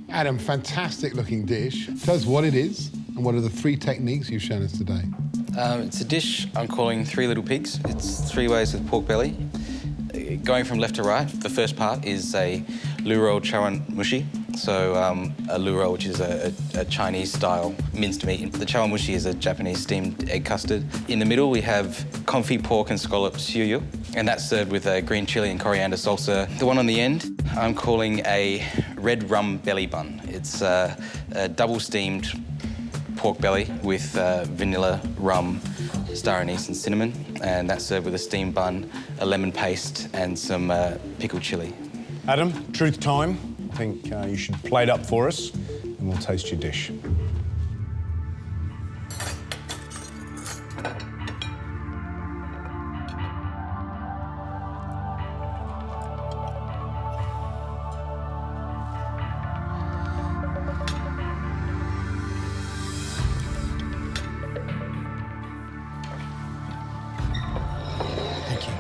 Adam, fantastic looking dish. Tell us what it is and what are the 3 techniques you've shown us today. It's a dish I'm calling 3 Little Pigs. It's 3 ways with pork belly. Going from left to right, the first part is a luro chawan mushi. So a luro, which is a Chinese-style minced meat. The chawan mushi is a Japanese steamed egg custard. In the middle, we have confit pork and scallop suyu, and that's served with a green chili and coriander salsa. The one on the end, I'm calling a red rum belly bun. It's a double-steamed pork belly with vanilla, rum, star anise and cinnamon, and that's served with a steamed bun, a lemon paste and some pickled chili. Adam, truth time. I think you should plate up for us and we'll taste your dish. Thank you.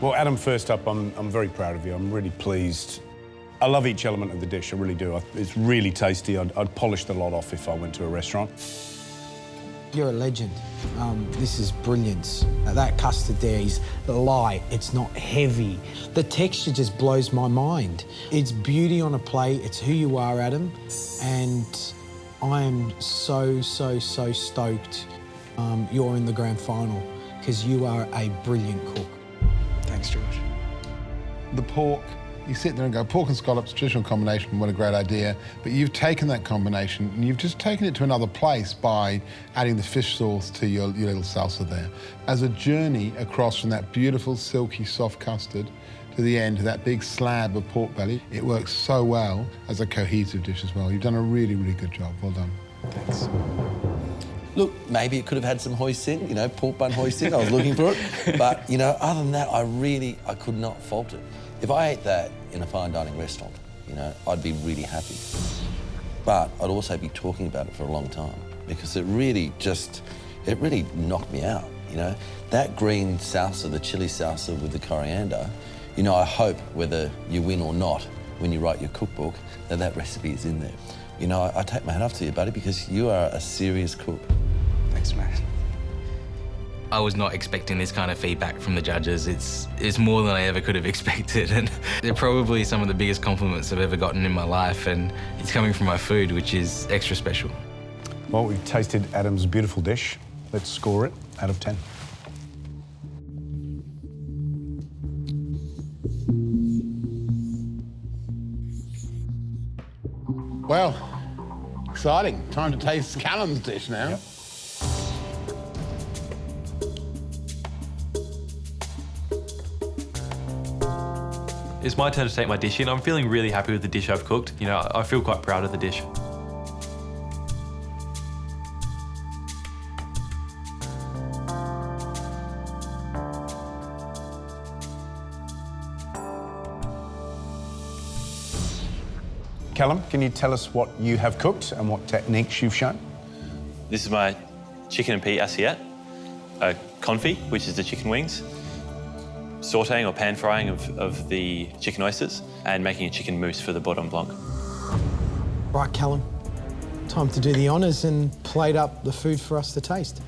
Well, Adam, first up, I'm very proud of you. I'm really pleased. I love each element of the dish, I really do. It's really tasty. I'd polish the lot off if I went to a restaurant. You're a legend. This is brilliance. That custard there is light, it's not heavy. The texture just blows my mind. It's beauty on a plate, it's who you are, Adam, and I am so stoked you're in the grand final, because you are a brilliant cook. Thanks, George. The pork, you sit there and go, pork and scallops, traditional combination, what a great idea. But you've taken that combination and you've just taken it to another place by adding the fish sauce to your little salsa there. As a journey across from that beautiful, silky, soft custard to the end, to that big slab of pork belly, it works so well as a cohesive dish as well. You've done a really, really good job. Well done. Thanks. Look, maybe it could have had some hoisin, you know, pork bun hoisin. I was looking for it. But, you know, other than that, I could not fault it. If I ate that in a fine dining restaurant, you know, I'd be really happy. But I'd also be talking about it for a long time because it really knocked me out, you know. That green salsa, the chili salsa with the coriander, you know, I hope whether you win or not, when you write your cookbook, that recipe is in there. You know, I take my hat off to you, buddy, because you are a serious cook. Thanks, man. I was not expecting this kind of feedback from the judges. It's more than I ever could have expected, and they're probably some of the biggest compliments I've ever gotten in my life, and it's coming from my food, which is extra special. Well, we've tasted Adam's beautiful dish. Let's score it out of 10. Well, exciting. Time to taste Callum's dish now. Yep. It's my turn to take my dish in. I'm feeling really happy with the dish I've cooked. You know, I feel quite proud of the dish. Callum, can you tell us what you have cooked and what techniques you've shown? This is my chicken and pea assiette, confit, which is the chicken wings, sautéing or pan frying of the chicken oysters, and making a chicken mousse for the Bourdon Blanc. Right, Callum, time to do the honours and plate up the food for us to taste.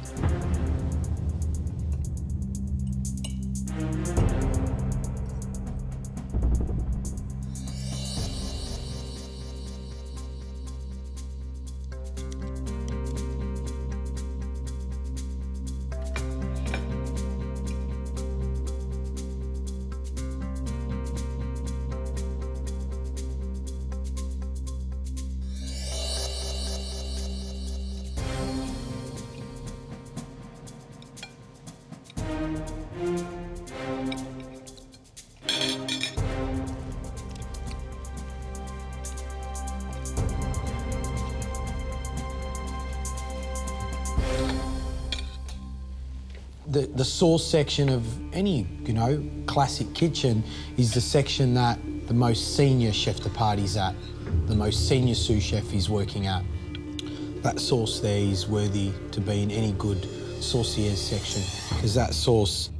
The sauce section of any, you know, classic kitchen is the section that the most senior chef de party's at, the most senior sous chef is working at. That sauce there is worthy to be in any good saucier section because that sauce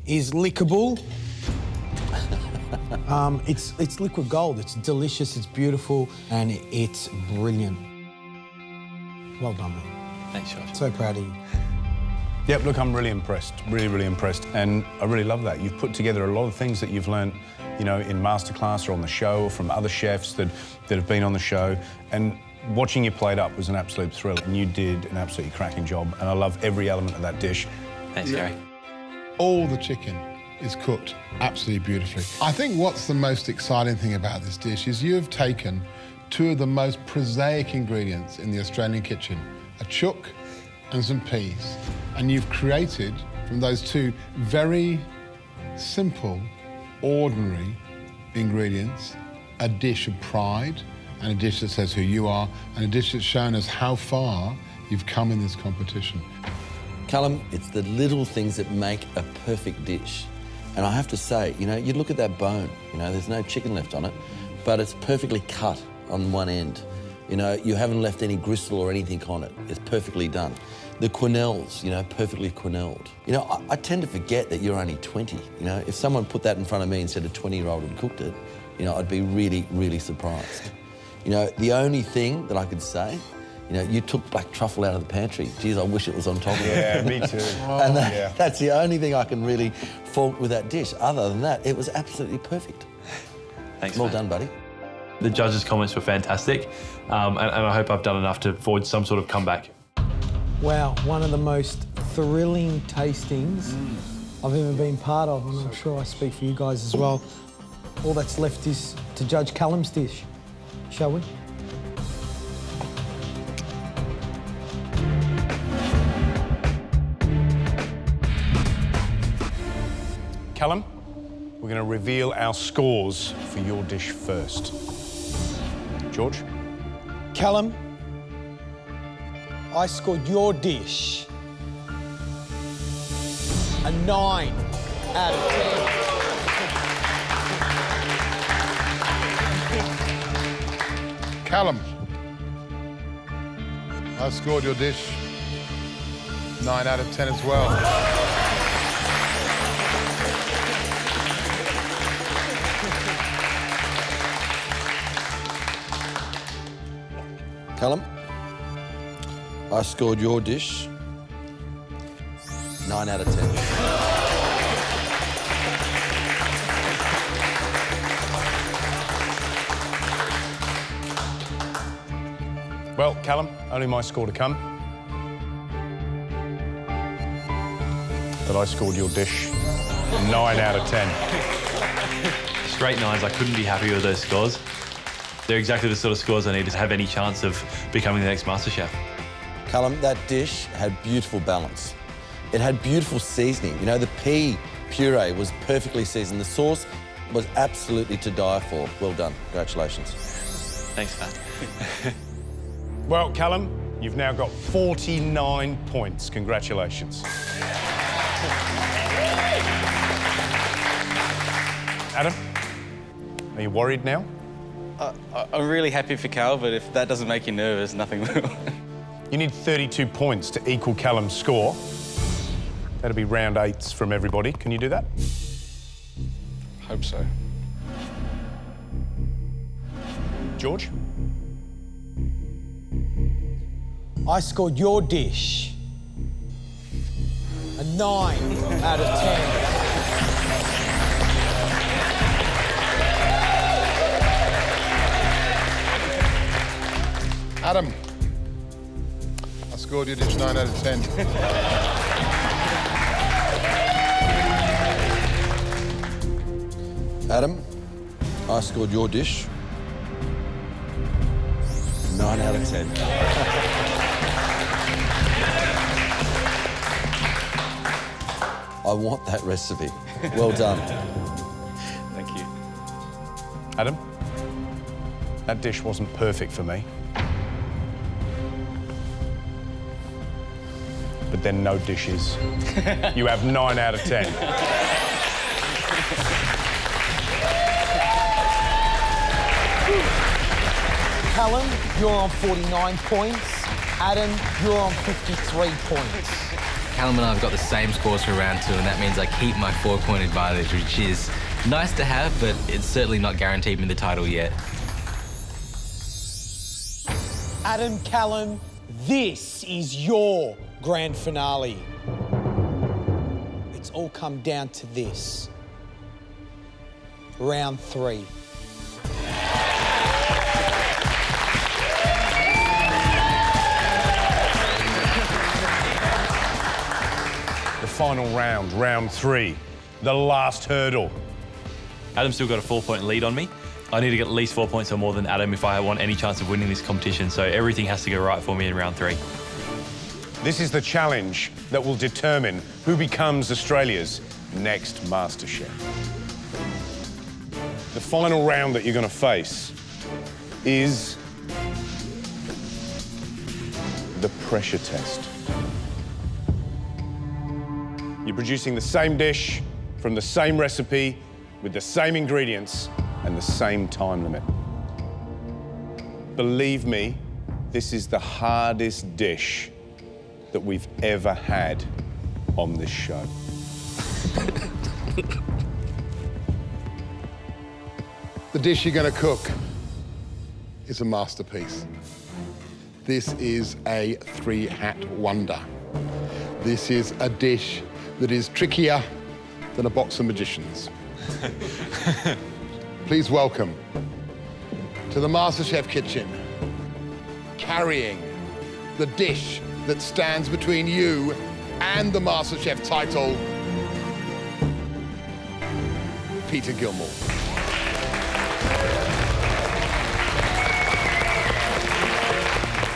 is lickable. It's liquid gold. It's delicious, it's beautiful, and it's brilliant. Well done, mate. Thanks, Josh. So proud of you. Yep, look, I'm really impressed, really impressed, and I really love that. You've put together a lot of things that you've learned, you know, in masterclass or on the show, or from other chefs that have been on the show, and watching you plate up was an absolute thrill, and you did an absolutely cracking job, and I love every element of that dish. Thanks, Gary. All the chicken is cooked absolutely beautifully. I think what's the most exciting thing about this dish is you have taken two of the most prosaic ingredients in the Australian kitchen, a chook and some peas. And you've created, from those two very simple, ordinary ingredients, a dish of pride, and a dish that says who you are, and a dish that's shown us how far you've come in this competition. Callum, it's the little things that make a perfect dish. And I have to say, you know, you look at that bone, you know, there's no chicken left on it, but it's perfectly cut on one end. You know, you haven't left any gristle or anything on it. It's perfectly done. The quenelles, you know, perfectly quenelled. You know, I tend to forget that you're only 20. You know, if someone put that in front of me and said a 20-year-old had cooked it, you know, I'd be really, really surprised. You know, the only thing that I could say, you know, you took black truffle out of the pantry. Geez, I wish it was on top of it. Yeah, me too. And that's the only thing I can really fault with that dish. Other than that, it was absolutely perfect. Thanks, Well mate. done, buddy. The judges' comments were fantastic, and I hope I've done enough to forge some sort of comeback. Wow, one of the most thrilling tastings I've ever been part of, and I'm sure I speak for you guys as well. All that's left is to judge Callum's dish, shall we? Callum, we're going to reveal our scores for your dish first. George? Callum, I scored your dish a 9 out of 10. Callum, I scored your dish 9 out of 10 as well. Callum, I scored your dish 9 out of 10. Well, Callum, only my score to come. But I scored your dish 9 out of 10. Straight 9s, I couldn't be happy with those scores. They're exactly the sort of scores I need to have any chance of becoming the next MasterChef. Callum, that dish had beautiful balance. It had beautiful seasoning. You know, the pea puree was perfectly seasoned. The sauce was absolutely to die for. Well done. Congratulations. Thanks, Matt. Well, Callum, you've now got 49 points. Congratulations. Adam, are you worried now? I'm really happy for Cal, but if that doesn't make you nervous, nothing will. You need 32 points to equal Callum's score. That'll be round 8s from everybody. Can you do that? Hope so. George? I scored your dish a 9 out of 10. Adam, I scored your dish 9 out of 10. Adam, I scored your dish 9 out of 10. I want that recipe. Well done. Thank you. Adam, that dish wasn't perfect for me. But then no dishes. You have 9 out of 10. Callum, you're on 49 points. Adam, you're on 53 points. Callum and I have got the same scores for round 2, and that means I keep my 4-point advantage, which is nice to have, but it's certainly not guaranteed me the title yet. Adam, Callum, this is your grand finale. It's all come down to this. Round 3. The final round, round 3, the last hurdle. Adam's still got a 4-point lead on me. I need to get at least 4 points or more than Adam if I want any chance of winning this competition, so everything has to go right for me in round 3. This is the challenge that will determine who becomes Australia's next MasterChef. The final round that you're going to face is the pressure test. You're producing the same dish from the same recipe with the same ingredients and the same time limit. Believe me, this is the hardest dish that we've ever had on this show. The dish you're going to cook is a masterpiece. This is a three-hat wonder. This is a dish that is trickier than a box of magicians. Please welcome to the MasterChef kitchen, carrying the dish that stands between you and the MasterChef title, Peter Gilmore.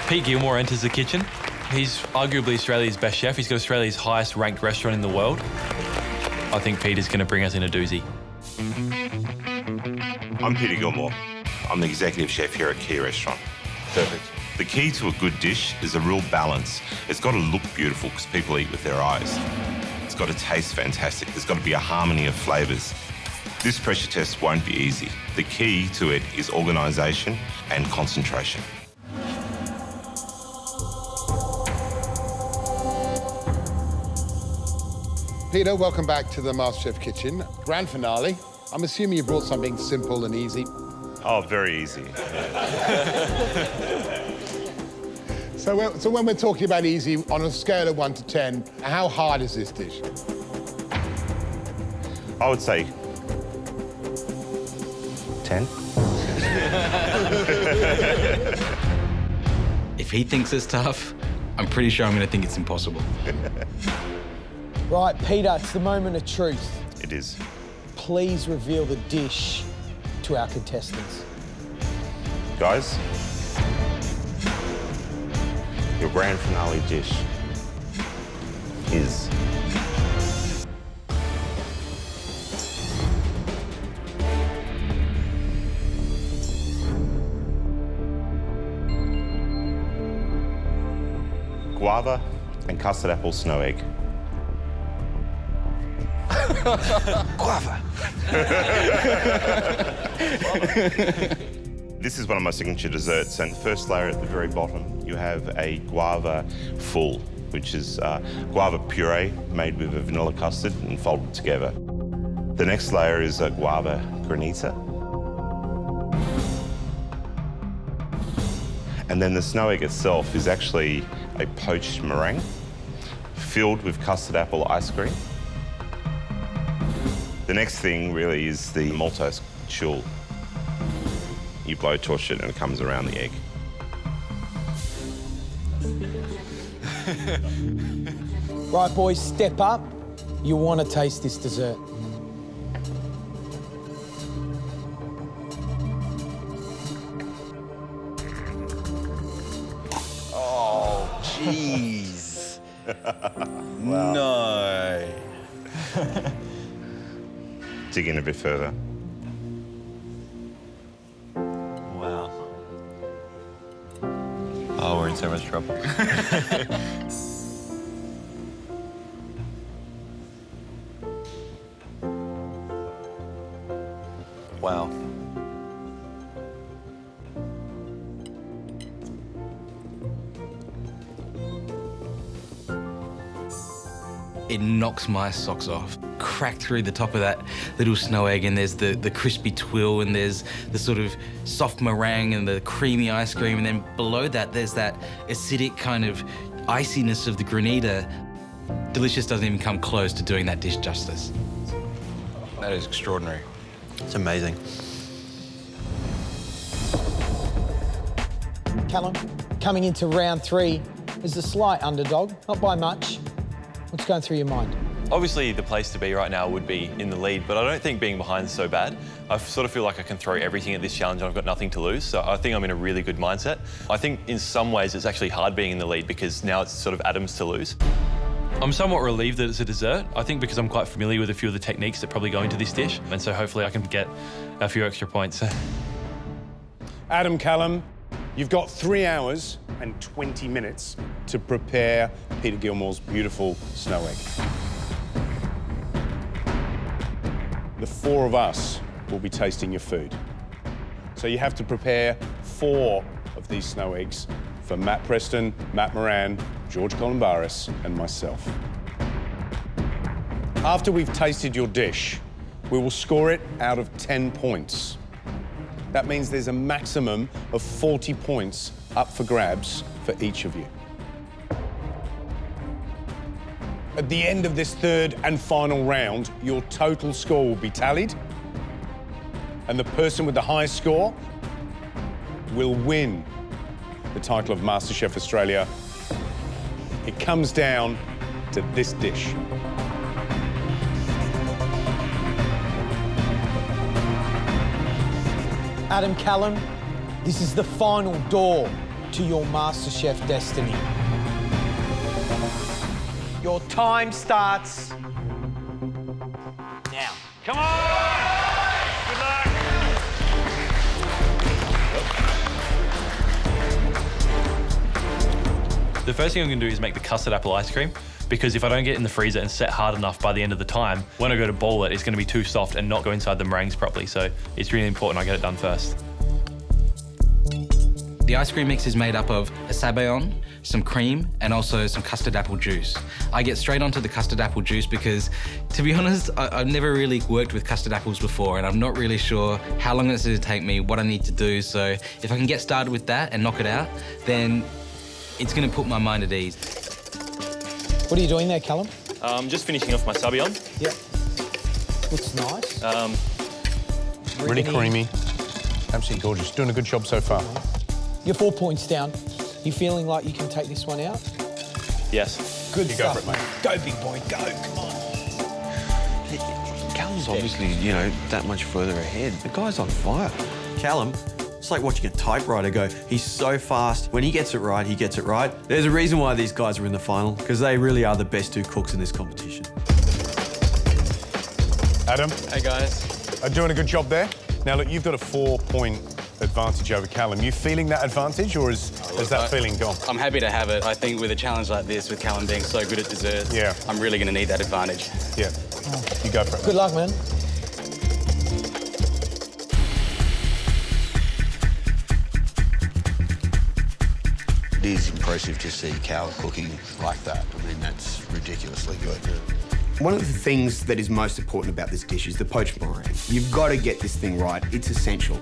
Pete Gilmore enters the kitchen. He's arguably Australia's best chef. He's got Australia's highest ranked restaurant in the world. I think Peter's going to bring us in a doozy. I'm Peter Gilmore. I'm the executive chef here at Key Restaurant. Perfect. The key to a good dish is a real balance. It's got to look beautiful because people eat with their eyes. It's got to taste fantastic. There's got to be a harmony of flavours. This pressure test won't be easy. The key to it is organisation and concentration. Peter, welcome back to the MasterChef kitchen. Grand finale. I'm assuming you brought something simple and easy. Oh, very easy. So when we're talking about easy, on a scale of 1 to 10, how hard is this dish? I would say 10. If he thinks it's tough, I'm pretty sure I'm going to think it's impossible. Right, Peter, it's the moment of truth. It is. Please reveal the dish to our contestants. Guys, your grand finale dish is guava and custard apple snow egg. Guava. This is one of my signature desserts, and the first layer at the very bottom, you have a guava full, which is guava puree made with a vanilla custard and folded together. The next layer is a guava granita. And then the snow egg itself is actually a poached meringue filled with custard apple ice cream. The next thing really is the maltose chul. You blowtorch it and it comes around the egg. Right, boys, step up. You want to taste this dessert. Oh, jeez. Wow. No. Dig in a bit further. Wow. Oh, we're in so much trouble. Wow. It knocks my socks off. Crack through the top of that little snow egg, and there's the crispy twill, and there's the sort of soft meringue and the creamy ice cream, and then below that there's that acidic kind of iciness of the granita. Delicious doesn't even come close to doing that dish justice. That is extraordinary. It's amazing. Callum, coming into round 3 is a slight underdog, not by much. What's going through your mind? Obviously, the place to be right now would be in the lead, but I don't think being behind is so bad. I sort of feel like I can throw everything at this challenge and I've got nothing to lose, so I think I'm in a really good mindset. I think in some ways it's actually hard being in the lead because now it's sort of Adam's to lose. I'm somewhat relieved that it's a dessert, I think because I'm quite familiar with a few of the techniques that probably go into this dish, and so hopefully I can get a few extra points. Adam, Callum, you've got 3 hours and 20 minutes to prepare Peter Gilmore's beautiful snow egg. The 4 of us will be tasting your food. So you have to prepare 4 of these snow eggs for Matt Preston, Matt Moran, George Columbaris, and myself. After we've tasted your dish, we will score it out of 10 points. That means there's a maximum of 40 points up for grabs for each of you. At the end of this third and final round, your total score will be tallied, and the person with the highest score will win the title of MasterChef Australia. It comes down to this dish. Adam, Callum, this is the final door to your MasterChef destiny. Your time starts now. Come on! Good luck! The first thing I'm going to do is make the custard apple ice cream, because if I don't get it in the freezer and set hard enough by the end of the time, when I go to boil it, it's going to be too soft and not go inside the meringues properly. So it's really important I get it done first. The ice cream mix is made up of a sabayon, some cream, and also some custard apple juice. I get straight onto the custard apple juice because, to be honest, I've never really worked with custard apples before, and I'm not really sure how long it's going to take me, what I need to do. So if I can get started with that and knock it out, then it's going to put my mind at ease. What are you doing there, Callum? Just finishing off my sabayon. Yep. Looks nice. Really creamy. Absolutely gorgeous. Doing a good job so far. You're 4 points down. You feeling like you can take this one out? Yes. Good Go stuff. for it, mate. Go, big boy, go, come on. Callum's obviously, you know, that much further ahead. The guy's on fire. Callum, it's like watching a typewriter go. He's so fast. When he gets it right, he gets it right. There's a reason why these guys are in the final, because they really are the best two cooks in this competition. Adam? Hey, guys. Doing a good job there. Now, look, you've got a 4-point advantage over Callum. You feeling that advantage, or is that feeling gone? I'm happy to have it. I think with a challenge like this, with Callum being so good at desserts, Yeah. I'm really going to need that advantage. Yeah. You go for it. Good luck, man. It is impressive to see Cal cooking like that. I mean, that's ridiculously good. One of the things that is most important about this dish is the poached meringue. You've got to get this thing right. It's essential.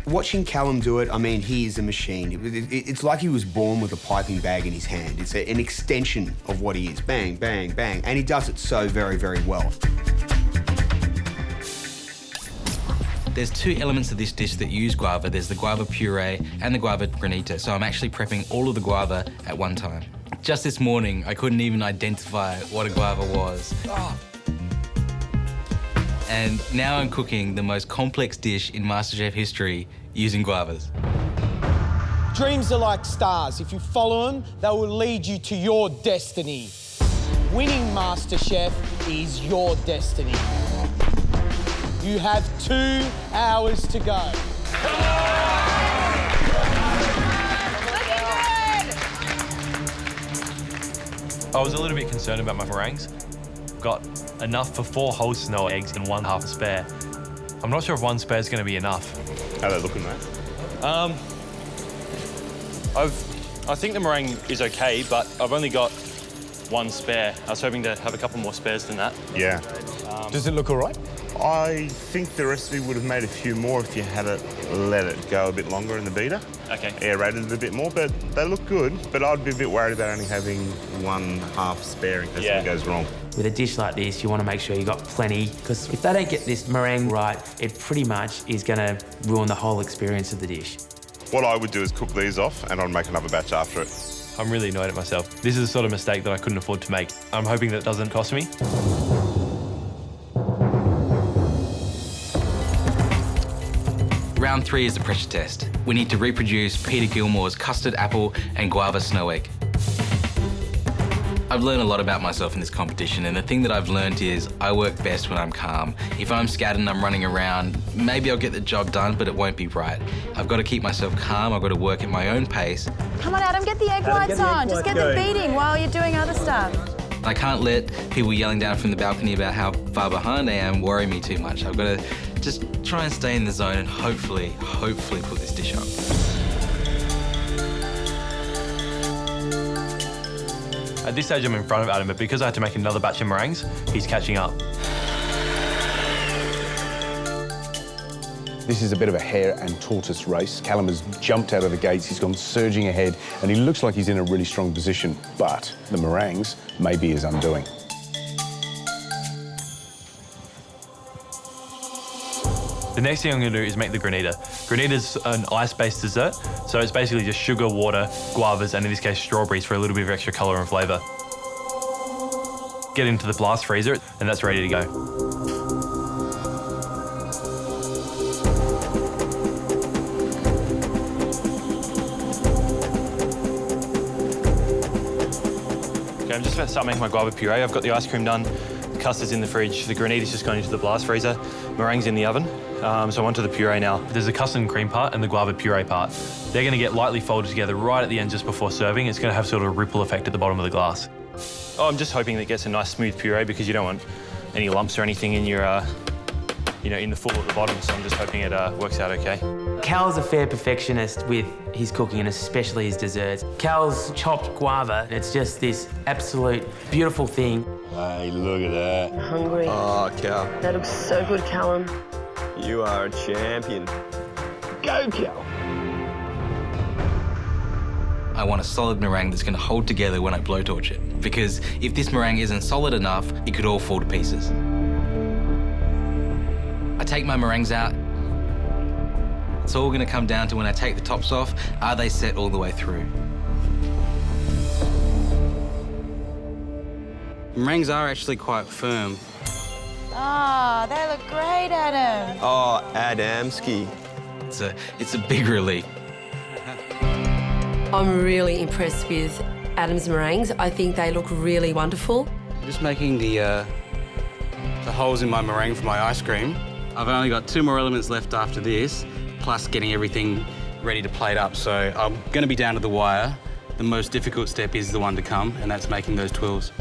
Watching Callum do it, I mean, he is a machine. It's like he was born with a piping bag in his hand. It's an extension of what he is. Bang, bang, bang. And he does it so very, very well. There's two elements of this dish that use guava. There's the guava puree and the guava granita. So I'm actually prepping all of the guava at one time. Just this morning, I couldn't even identify what a guava was. Oh. And now I'm cooking the most complex dish in MasterChef history using guavas. Dreams are like stars. If you follow them, they will lead you to your destiny. Winning MasterChef is your destiny. You have 2 hours to go. I was a little bit concerned about my meringues. Got enough for 4 whole Snow eggs and 1 half a spare. I'm not sure if 1 spare is going to be enough. How are they looking, mate? I think the meringue is okay, but I've only got 1 spare. I was hoping to have a couple more spares than that. Yeah. Does it look all right? I think the recipe would have made a few more if you had let it go a bit longer in the beater. Okay. Aerated it a bit more, but they look good. But I'd be a bit worried about only having 1 half spare in case something goes wrong. With a dish like this, you want to make sure you got plenty, because if they don't get this meringue right, it pretty much is going to ruin the whole experience of the dish. What I would do is cook these off and I'd make another batch after it. I'm really annoyed at myself. This is the sort of mistake that I couldn't afford to make. I'm hoping that it doesn't cost me. Round 3 is the pressure test. We need to reproduce Peter Gilmore's custard apple and guava snow egg. I've learned a lot about myself in this competition, and the thing that I've learned is I work best when I'm calm. If I'm scattered and I'm running around, maybe I'll get the job done, but it won't be right. I've got to keep myself calm, I've got to work at my own pace. Come on, Adam, get the egg whites on. Just get them beating while you're doing other stuff. I can't let people yelling down from the balcony about how far behind I am worry me too much. I've got to just try and stay in the zone and hopefully put this dish up. At this stage, I'm in front of Adam, but because I had to make another batch of meringues, he's catching up. This is a bit of a hare and tortoise race. Callum has jumped out of the gates, he's gone surging ahead, and he looks like he's in a really strong position, but the meringues may be his undoing. The next thing I'm going to do is make the granita. Granita's an ice-based dessert, so it's basically just sugar, water, guavas, and in this case strawberries for a little bit of extra colour and flavour. Get into the blast freezer, and that's ready to go. I'm just about to start making my guava puree. I've got the ice cream done, the custard's in the fridge, the granita's just going into the blast freezer, meringue's in the oven. So I'm onto the puree now. There's the custard and cream part and the guava puree part. They're going to get lightly folded together right at the end just before serving. It's going to have sort of a ripple effect at the bottom of the glass. Oh, I'm just hoping that it gets a nice smooth puree because you don't want any lumps or anything in your, in the full at the bottom. So I'm just hoping it works out okay. Cal's a fair perfectionist with his cooking and especially his desserts. Cal's chopped guava, it's just this absolute beautiful thing. Hey, look at that. Hungry. Oh, Cal. That looks so good, Callum. You are a champion. Go, Cal. I want a solid meringue that's going to hold together when I blowtorch it. Because if this meringue isn't solid enough, it could all fall to pieces. I take my meringues out. It's all going to come down to when I take the tops off, are they set all the way through? Meringues are actually quite firm. Ah, they look great, Adam. Oh, Adamski. It's a big relief. I'm really impressed with Adam's meringues. I think they look really wonderful. Just making the holes in my meringue for my ice cream. I've only got 2 more elements left after this, plus getting everything ready to plate up. So I'm going to be down to the wire. The most difficult step is the one to come, and that's making those twirls.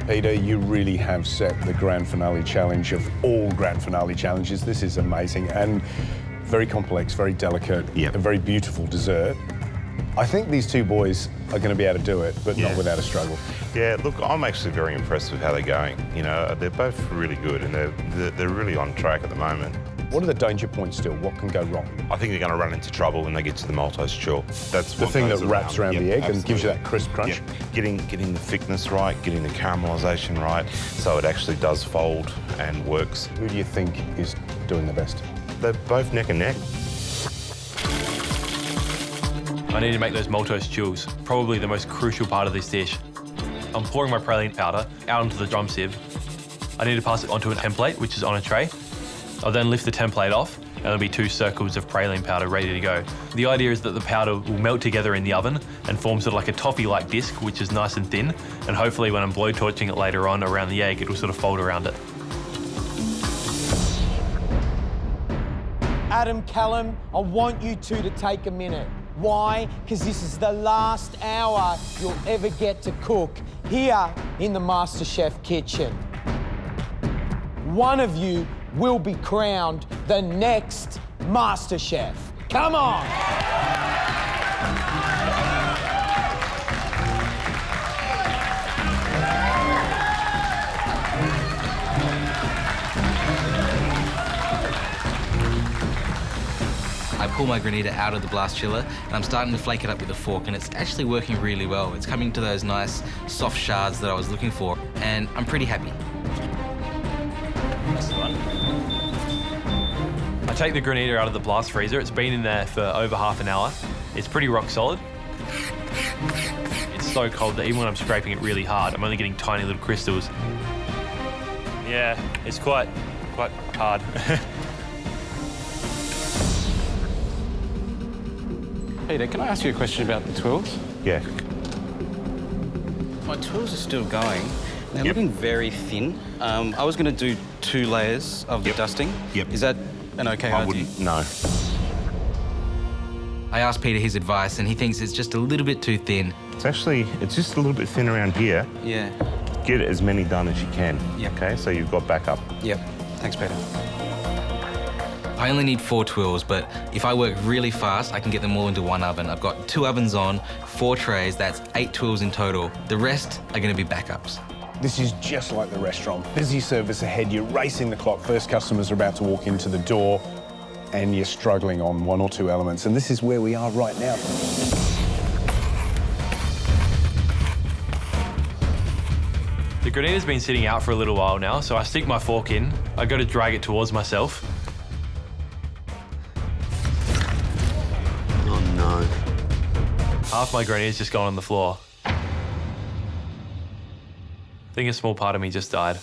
Peter, you really have set the grand finale challenge of all grand finale challenges. This is amazing and very complex, very delicate, a very beautiful dessert. I think these two boys are going to be able to do it, but not without a struggle. Yeah, look, I'm actually very impressed with how they're going. You know, they're both really good and they're really on track at the moment. What are the danger points still? What can go wrong? I think they're going to run into trouble when they get to the maltose chalk. That's the thing that wraps around the egg and gives you that crisp crunch. Getting the thickness right, getting the caramelisation right, so it actually does fold and works. Who do you think is doing the best? They're both neck and neck. I need to make those maltose chills, probably the most crucial part of this dish. I'm pouring my praline powder out onto the drum sieve. I need to pass it onto a template, which is on a tray. I'll then lift the template off, and there'll be 2 circles of praline powder ready to go. The idea is that the powder will melt together in the oven and form sort of like a toffee-like disc, which is nice and thin, and hopefully when I'm blowtorching it later on around the egg, it will sort of fold around it. Adam, Callum, I want you two to take a minute. Why? Because this is the last hour you'll ever get to cook here in the MasterChef kitchen. One of you will be crowned the next MasterChef. Come on! I pull my granita out of the blast chiller and I'm starting to flake it up with a fork, and it's actually working really well. It's coming to those nice soft shards that I was looking for, and I'm pretty happy. That's the one. I take the granita out of the blast freezer. It's been in there for over half an hour. It's pretty rock solid. It's so cold that even when I'm scraping it really hard, I'm only getting tiny little crystals. Yeah, it's quite hard. Peter, can I ask you a question about the twirls? Yeah. My twirls are still going. They're looking very thin. I was going to do 2 layers of the dusting. Is that an okay idea? I wouldn't, no. I asked Peter his advice, and he thinks it's just a little bit too thin. It's just a little bit thin around here. Yeah. Get as many done as you can. Okay, so you've got backup. Yep. Thanks, Peter. I I only need 4 twills, but if I work really fast, I can get them all into one oven. I've got 2 ovens on, 4 trays, that's 8 twills in total. The rest are going to be backups. This is just like the restaurant. Busy service ahead, you're racing the clock, first customers are about to walk into the door, and you're struggling on 1 or 2 elements, and this is where we are right now. The granita's been sitting out for a little while now, so I stick my fork in, I go to drag it towards myself. Oh no. Half my granita's just gone on the floor. I think a small part of me just died.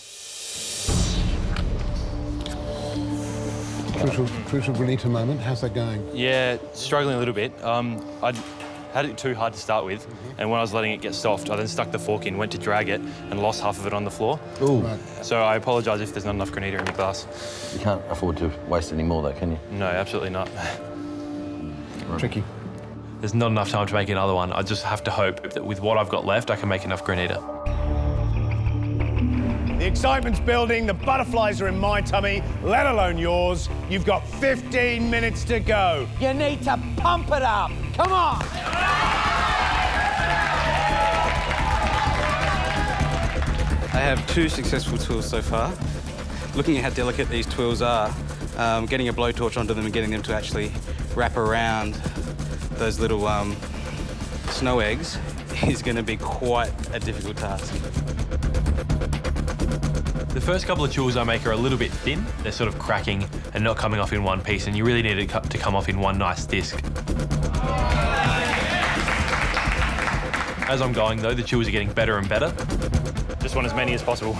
Crucial granita moment. How's that going? Yeah, struggling a little bit. I'd had it too hard to start with, and when I was letting it get soft, I then stuck the fork in, went to drag it, and lost half of it on the floor. Ooh. Right. So I apologise if there's not enough granita in the glass. You can't afford to waste any more though, can you? No, absolutely not. Tricky. There's not enough time to make another one. I just have to hope that with what I've got left, I can make enough granita. The excitement's building, the butterflies are in my tummy, let alone yours. You've got 15 minutes to go. You need to pump it up. Come on. I have 2 successful twills so far. Looking at how delicate these twills are, getting a blowtorch onto them and getting them to actually wrap around those little snow eggs is going to be quite a difficult task. The first couple of twills I make are a little bit thin. They're sort of cracking and not coming off in one piece, and you really need it to come off in one nice disc. As I'm going though, the twills are getting better and better. Just want as many as possible.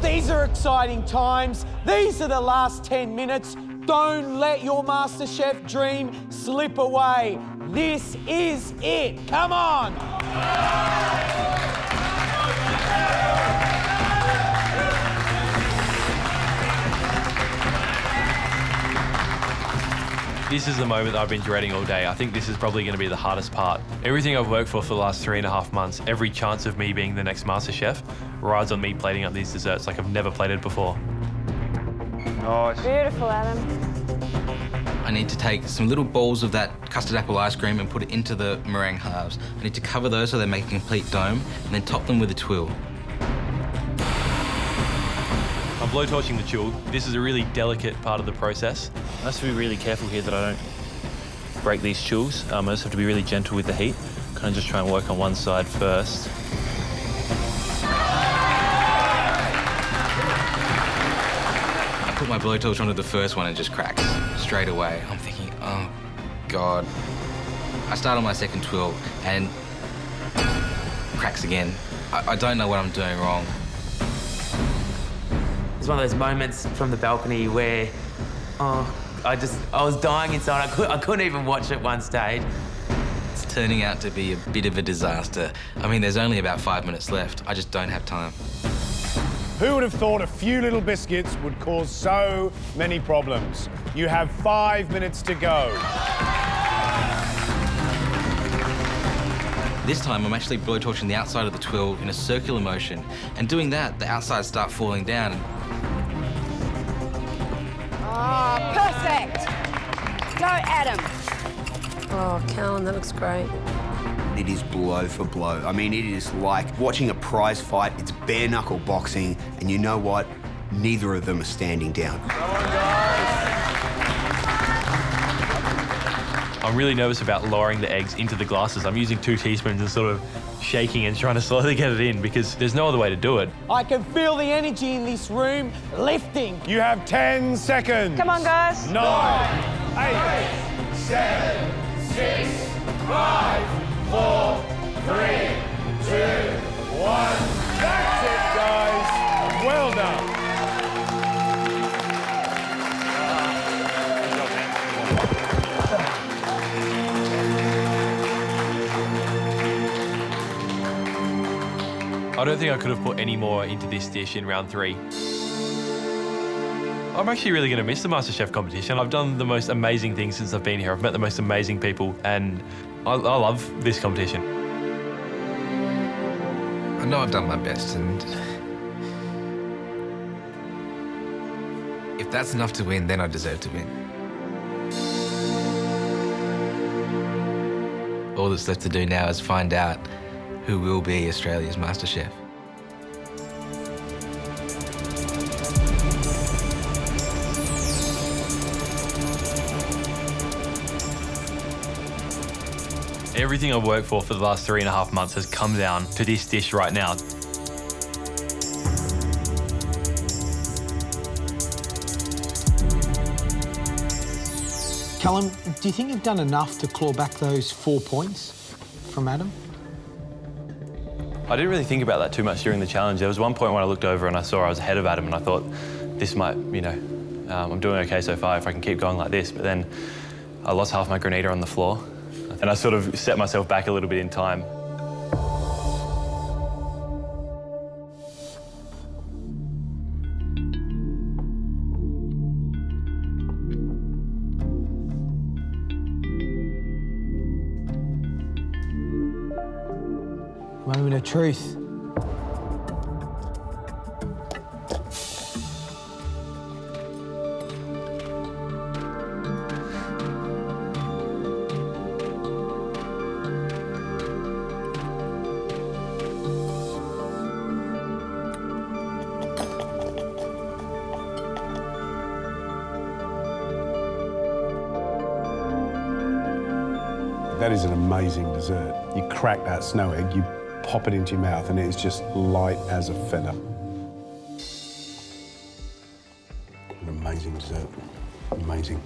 These are exciting times. These are the last 10 minutes. Don't let your MasterChef dream slip away. This is it. Come on. This is the moment that I've been dreading all day. I think this is probably going to be the hardest part. Everything I've worked for the last 3.5 months, every chance of me being the next MasterChef rides on me plating up these desserts like I've never plated before. Nice. Beautiful, Adam. I need to take some little balls of that custard apple ice cream and put it into the meringue halves. I need to cover those so they make a complete dome, and then top them with a twill. I'm blowtorching the twill. This is a really delicate part of the process. I have to be really careful here that I don't break these twills. I just have to be really gentle with the heat. Kind of just try and work on one side first. I put my blowtorch onto the first one and just cracks straight away. I'm thinking, oh God. I start on my second twill and cracks again. I don't know what I'm doing wrong. It's one of those moments from the balcony where, I was dying inside. I couldn't even watch it one stage. It's turning out to be a bit of a disaster. I mean, there's only about 5 minutes left. I just don't have time. Who would have thought a few little biscuits would cause so many problems? You have 5 minutes to go. This time, I'm actually blowtorching the outside of the twill in a circular motion. And doing that, the outsides start falling down. Oh, perfect. Go, Adam. Oh, Callum, that looks great. It is blow for blow. I mean, it is like watching a prize fight. It's bare knuckle boxing, and you know what? Neither of them are standing down. I'm really nervous about lowering the eggs into the glasses. I'm using 2 teaspoons and sort of shaking and trying to slowly get it in because there's no other way to do it. I can feel the energy in this room lifting. You have 10 seconds. Come on, guys. 9, 8, 7, 6, 5, 4, 3, 2, 1. That's it, guys. Well done. I don't think I could have put any more into this dish in round 3. I'm actually really going to miss the MasterChef competition. I've done the most amazing things since I've been here. I've met the most amazing people, and I love this competition. I know I've done my best, and If that's enough to win, then I deserve to win. All that's left to do now is find out who will be Australia's MasterChef. Everything I've worked for the last 3.5 months has come down to this dish right now. Callum, do you think you've done enough to claw back those 4 points from Adam? I didn't really think about that too much during the challenge. There was one point when I looked over and I saw I was ahead of Adam and I thought, this might, I'm doing okay so far if I can keep going like this. But then I lost half my granita on the floor and I sort of set myself back a little bit in time. Moment of truth. That is an amazing dessert. You crack that snow egg, you pop it into your mouth, and it's just light as a feather. An amazing dessert. Amazing.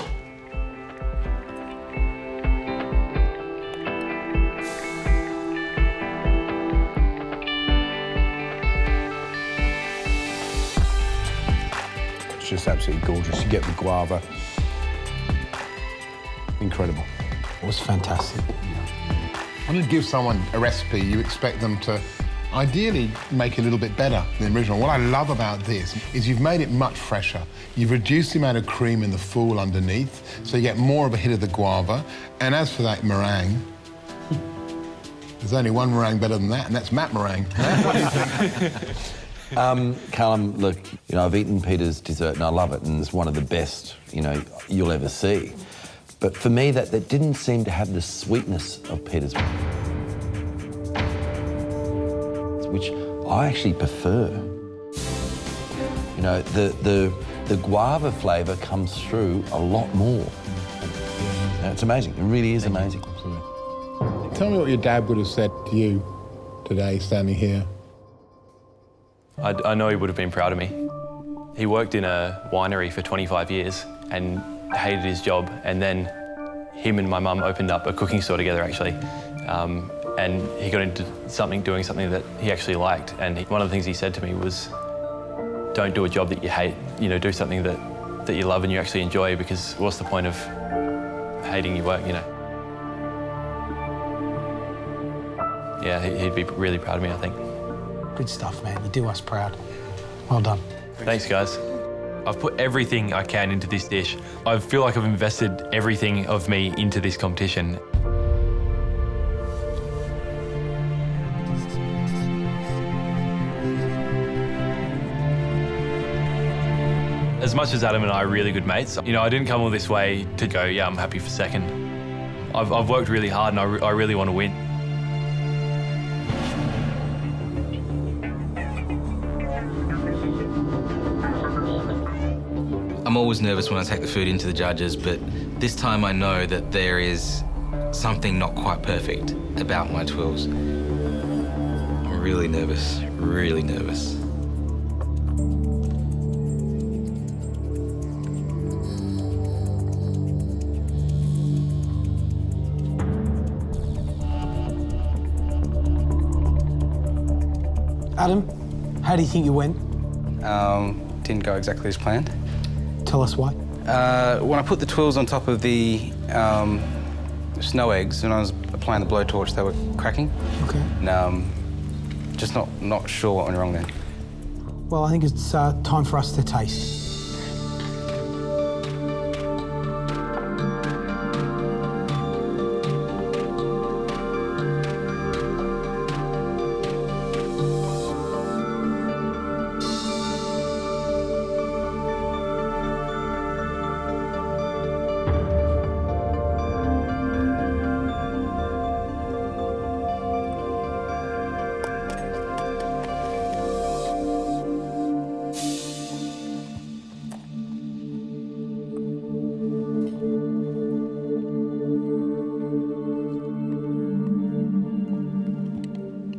It's just absolutely gorgeous. You get the guava. Incredible. It was fantastic. When you give someone a recipe, you expect them to ideally make it a little bit better than the original. What I love about this is you've made it much fresher. You've reduced the amount of cream in the fool underneath, so you get more of a hit of the guava. And as for that meringue, there's only one meringue better than that, and that's Matt meringue. What do you think? Callum, look, I've eaten Peter's dessert and I love it, and it's one of the best, you'll ever see. But for me, that didn't seem to have the sweetness of Peter's, which I actually prefer. The guava flavour comes through a lot more. It's amazing. It really is amazing. Tell me what your dad would have said to you today, standing here. I know he would have been proud of me. He worked in a winery for 25 years and hated his job, and then him and my mum opened up a cooking store together, actually. And he got into doing something that he actually liked. And one of the things he said to me was, don't do a job that you hate, do something that you love and you actually enjoy, because what's the point of hating your work, Yeah, he'd be really proud of me, I think. Good stuff, man. You do us proud. Well done. Thanks, guys. I've put everything I can into this dish. I feel like I've invested everything of me into this competition. As much as Adam and I are really good mates, I didn't come all this way to go, yeah, I'm happy for second. I've worked really hard and I really want to win. I'm always nervous when I take the food into the judges, but this time I know that there is something not quite perfect about my 12s. I'm really nervous, really nervous. Adam, how do you think you went? Didn't go exactly as planned. Tell us why. When I put the 12s on top of the snow eggs, and I was applying the blowtorch, they were cracking. Okay. And just not sure what went wrong then. Well, I think it's time for us to taste.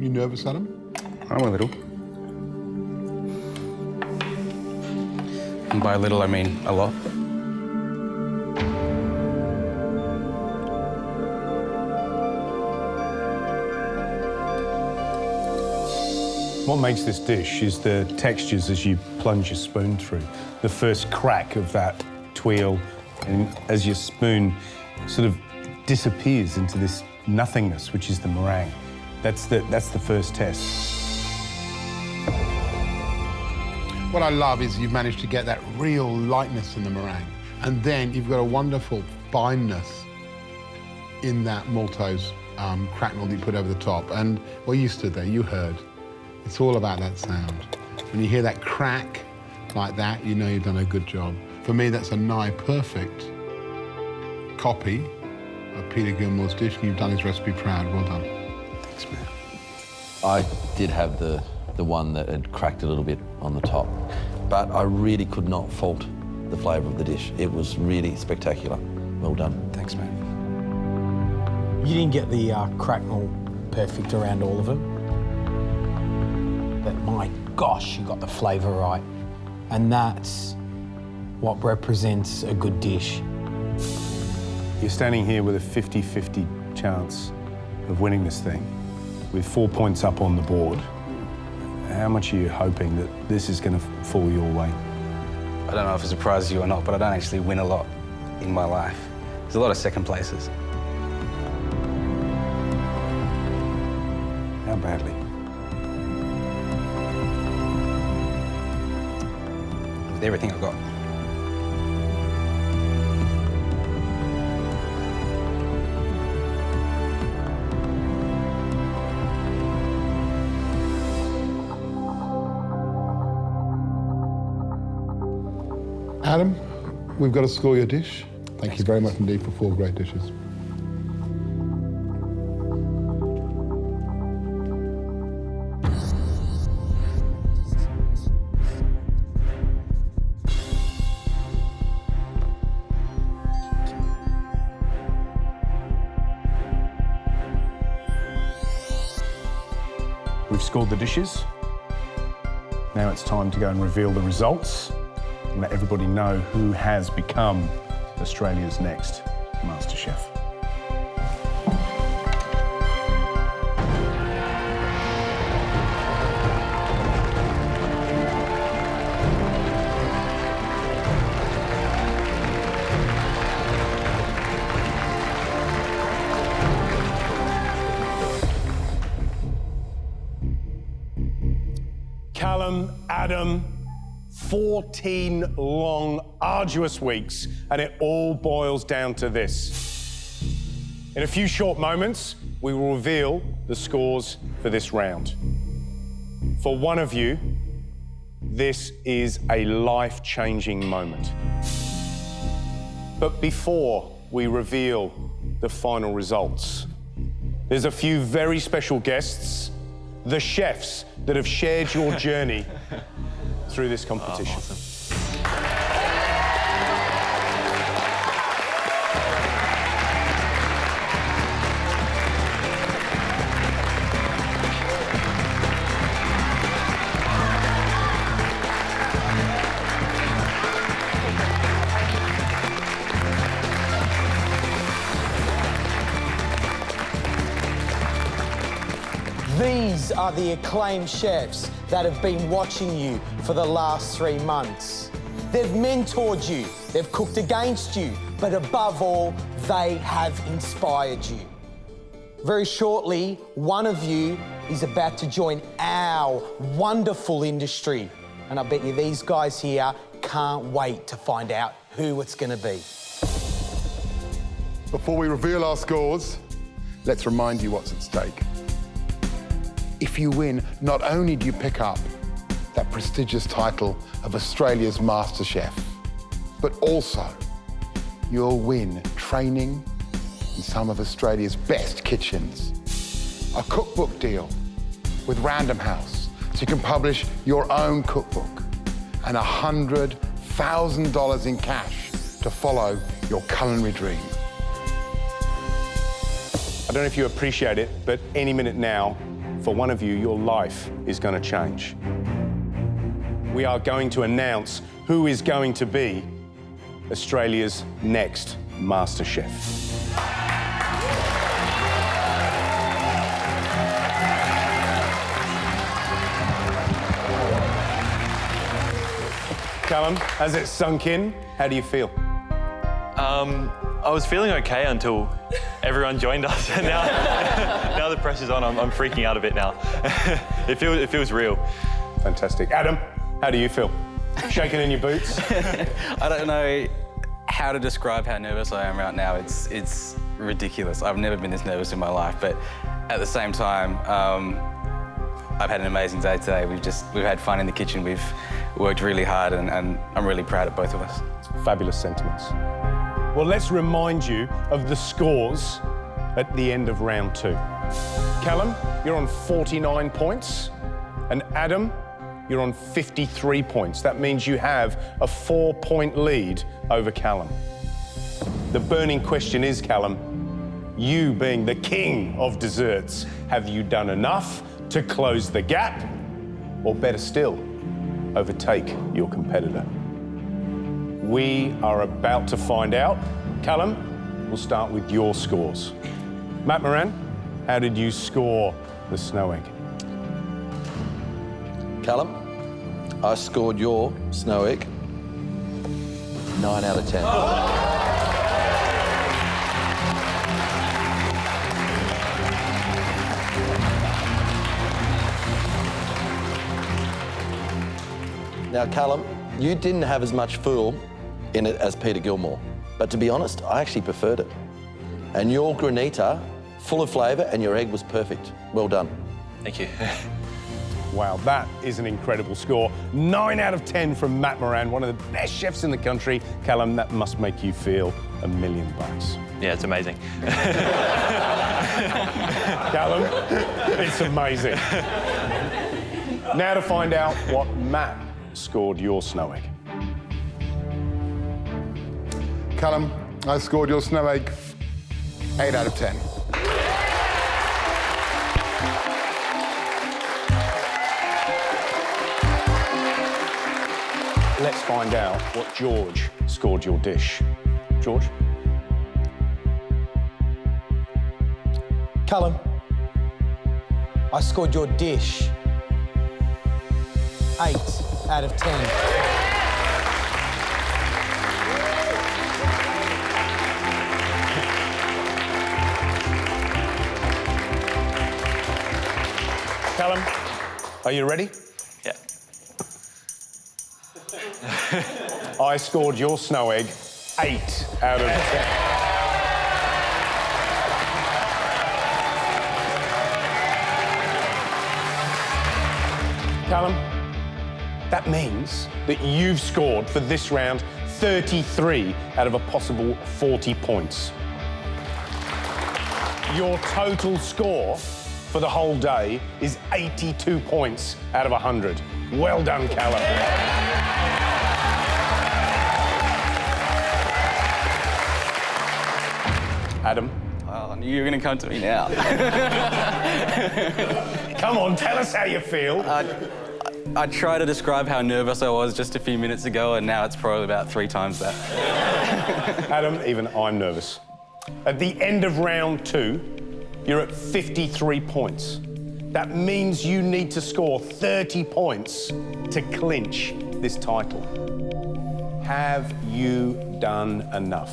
You nervous, Adam? I'm a little. And by little, I mean a lot. What makes this dish is the textures as you plunge your spoon through. The first crack of that tweel, and as your spoon sort of disappears into this nothingness, which is the meringue. That's the first test. What I love is you've managed to get that real lightness in the meringue, and then you've got a wonderful fineness in that maltose cracknel that you put over the top. And well, you stood there, you heard. It's all about that sound. When you hear that crack like that, you know you've done a good job. For me, that's a nigh perfect copy of Peter Gilmore's dish, and you've done his recipe proud. Well done. Thanks, man. I did have the one that had cracked a little bit on the top, but I really could not fault the flavour of the dish. It was really spectacular. Well done. Thanks, mate. You didn't get the cracknel perfect around all of them. But my gosh, you got the flavour right. And that's what represents a good dish. You're standing here with a 50-50 chance of winning this thing, with 4 points up on the board. How much are you hoping that this is going to fall your way? I don't know if it surprises you or not, but I don't actually win a lot in my life. There's a lot of second places. How badly? With everything I've got. Adam, we've got to score your dish. Thank you very much indeed for 4 great dishes. We've scored the dishes. Now it's time to go and reveal the results and let everybody know who has become Australia's next MasterChef. Callum, Adam, 14 long, arduous weeks, and it all boils down to this. In a few short moments, we will reveal the scores for this round. For one of you, this is a life-changing moment. But before we reveal the final results, there's a few very special guests, the chefs that have shared your journey through this competition. Awesome. These are the acclaimed chefs that have been watching you for the last 3 months. They've mentored you, they've cooked against you, but above all, they have inspired you. Very shortly, one of you is about to join our wonderful industry. And I bet you these guys here can't wait to find out who it's going to be. Before we reveal our scores, let's remind you what's at stake. If you win, not only do you pick up that prestigious title of Australia's MasterChef, but also you'll win training in some of Australia's best kitchens, a cookbook deal with Random House so you can publish your own cookbook, and $100,000 in cash to follow your culinary dream. I don't know if you appreciate it, but any minute now, for one of you, your life is going to change. We are going to announce who is going to be Australia's next MasterChef. Callum, has it sunk in? How do you feel? I was feeling okay until everyone joined us, and now the pressure's on. I'm freaking out a bit now. It feels real. Fantastic. Adam, how do you feel? Shaking in your boots? I don't know how to describe how nervous I am right now. It's ridiculous. I've never been this nervous in my life, but at the same time, I've had an amazing day today. We've had fun in the kitchen. We've worked really hard, and I'm really proud of both of us. Fabulous sentiments. Well, let's remind you of the scores at the end of round 2. Callum, you're on 49 points, and Adam, you're on 53 points. That means you have a 4-point lead over Callum. The burning question is, Callum, you being the king of desserts, have you done enough to close the gap, or better still, overtake your competitor? We are about to find out. Callum, we'll start with your scores. Matt Moran, how did you score the snow egg? Callum, I scored your snow egg 9 out of 10. Now, Callum, you didn't have as much fool in it as Peter Gilmore, but to be honest, I actually preferred it. And your granita, full of flavour, and your egg was perfect. Well done. Thank you. Wow, that is an incredible score. 9 out of 10 from Matt Moran, one of the best chefs in the country. Callum, that must make you feel $1 million. Yeah, it's amazing. Callum, it's amazing. Now to find out what Matt scored your snow egg. Callum, I scored your snow egg 8 out of 10. Let's find out what George scored your dish. George? Callum, I scored your dish 8 out of 10. Callum, are you ready? Yeah. I scored your snow egg 8 out of 10. Callum, that means that you've scored for this round 33 out of a possible 40 points. Your total score for the whole day is 82 points out of 100. Well done, Callum. Adam? Oh, I knew you were going to come to me now. Come on, tell us how you feel. I tried to describe how nervous I was just a few minutes ago, and now it's probably about 3 times that. Adam, even I'm nervous. At the end of round 2, you're at 53 points. That means you need to score 30 points to clinch this title. Have you done enough?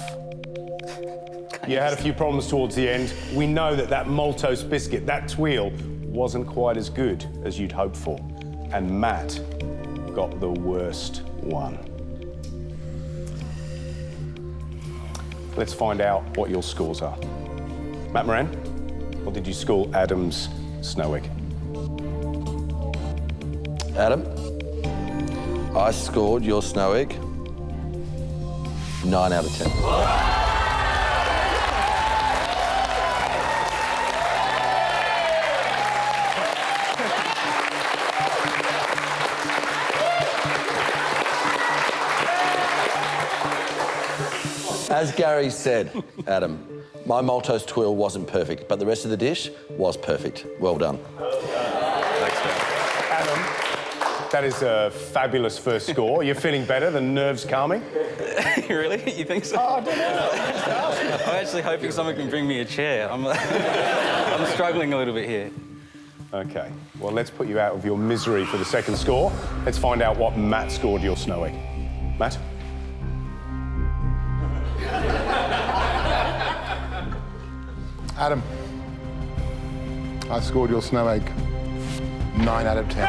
You had a few problems towards the end. We know that maltose biscuit, that tuile, wasn't quite as good as you'd hoped for. And Matt got the worst one. Let's find out what your scores are. Matt Moran, what did you score Adam's snow egg? Adam, I scored your snow egg 9 out of 10. As Gary said, Adam, my maltose tuile wasn't perfect, but the rest of the dish was perfect. Well done. That is a fabulous first score. You're feeling better, the nerves calming? Really? You think so? Oh, I don't know. I'm actually hoping someone can bring me a chair. I'm struggling a little bit here. OK, well, let's put you out of your misery for the second score. Let's find out what Matt scored your snow egg. Matt? Adam, I scored your snow egg 9 out of 10.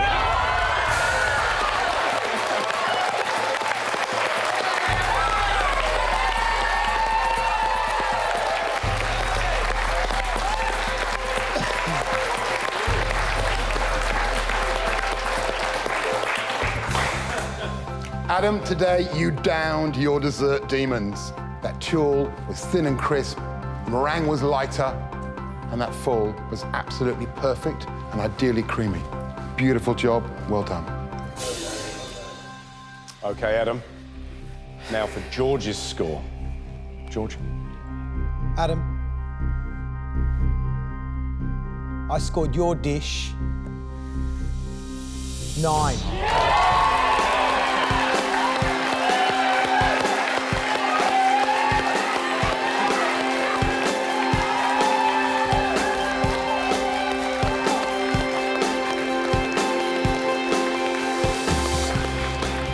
Adam, today you downed your dessert demons. That tulle was thin and crisp, the meringue was lighter, and that fall was absolutely perfect and ideally creamy. Beautiful job, well done. OK, Adam. Now for George's score. George? Adam, I scored your dish 9.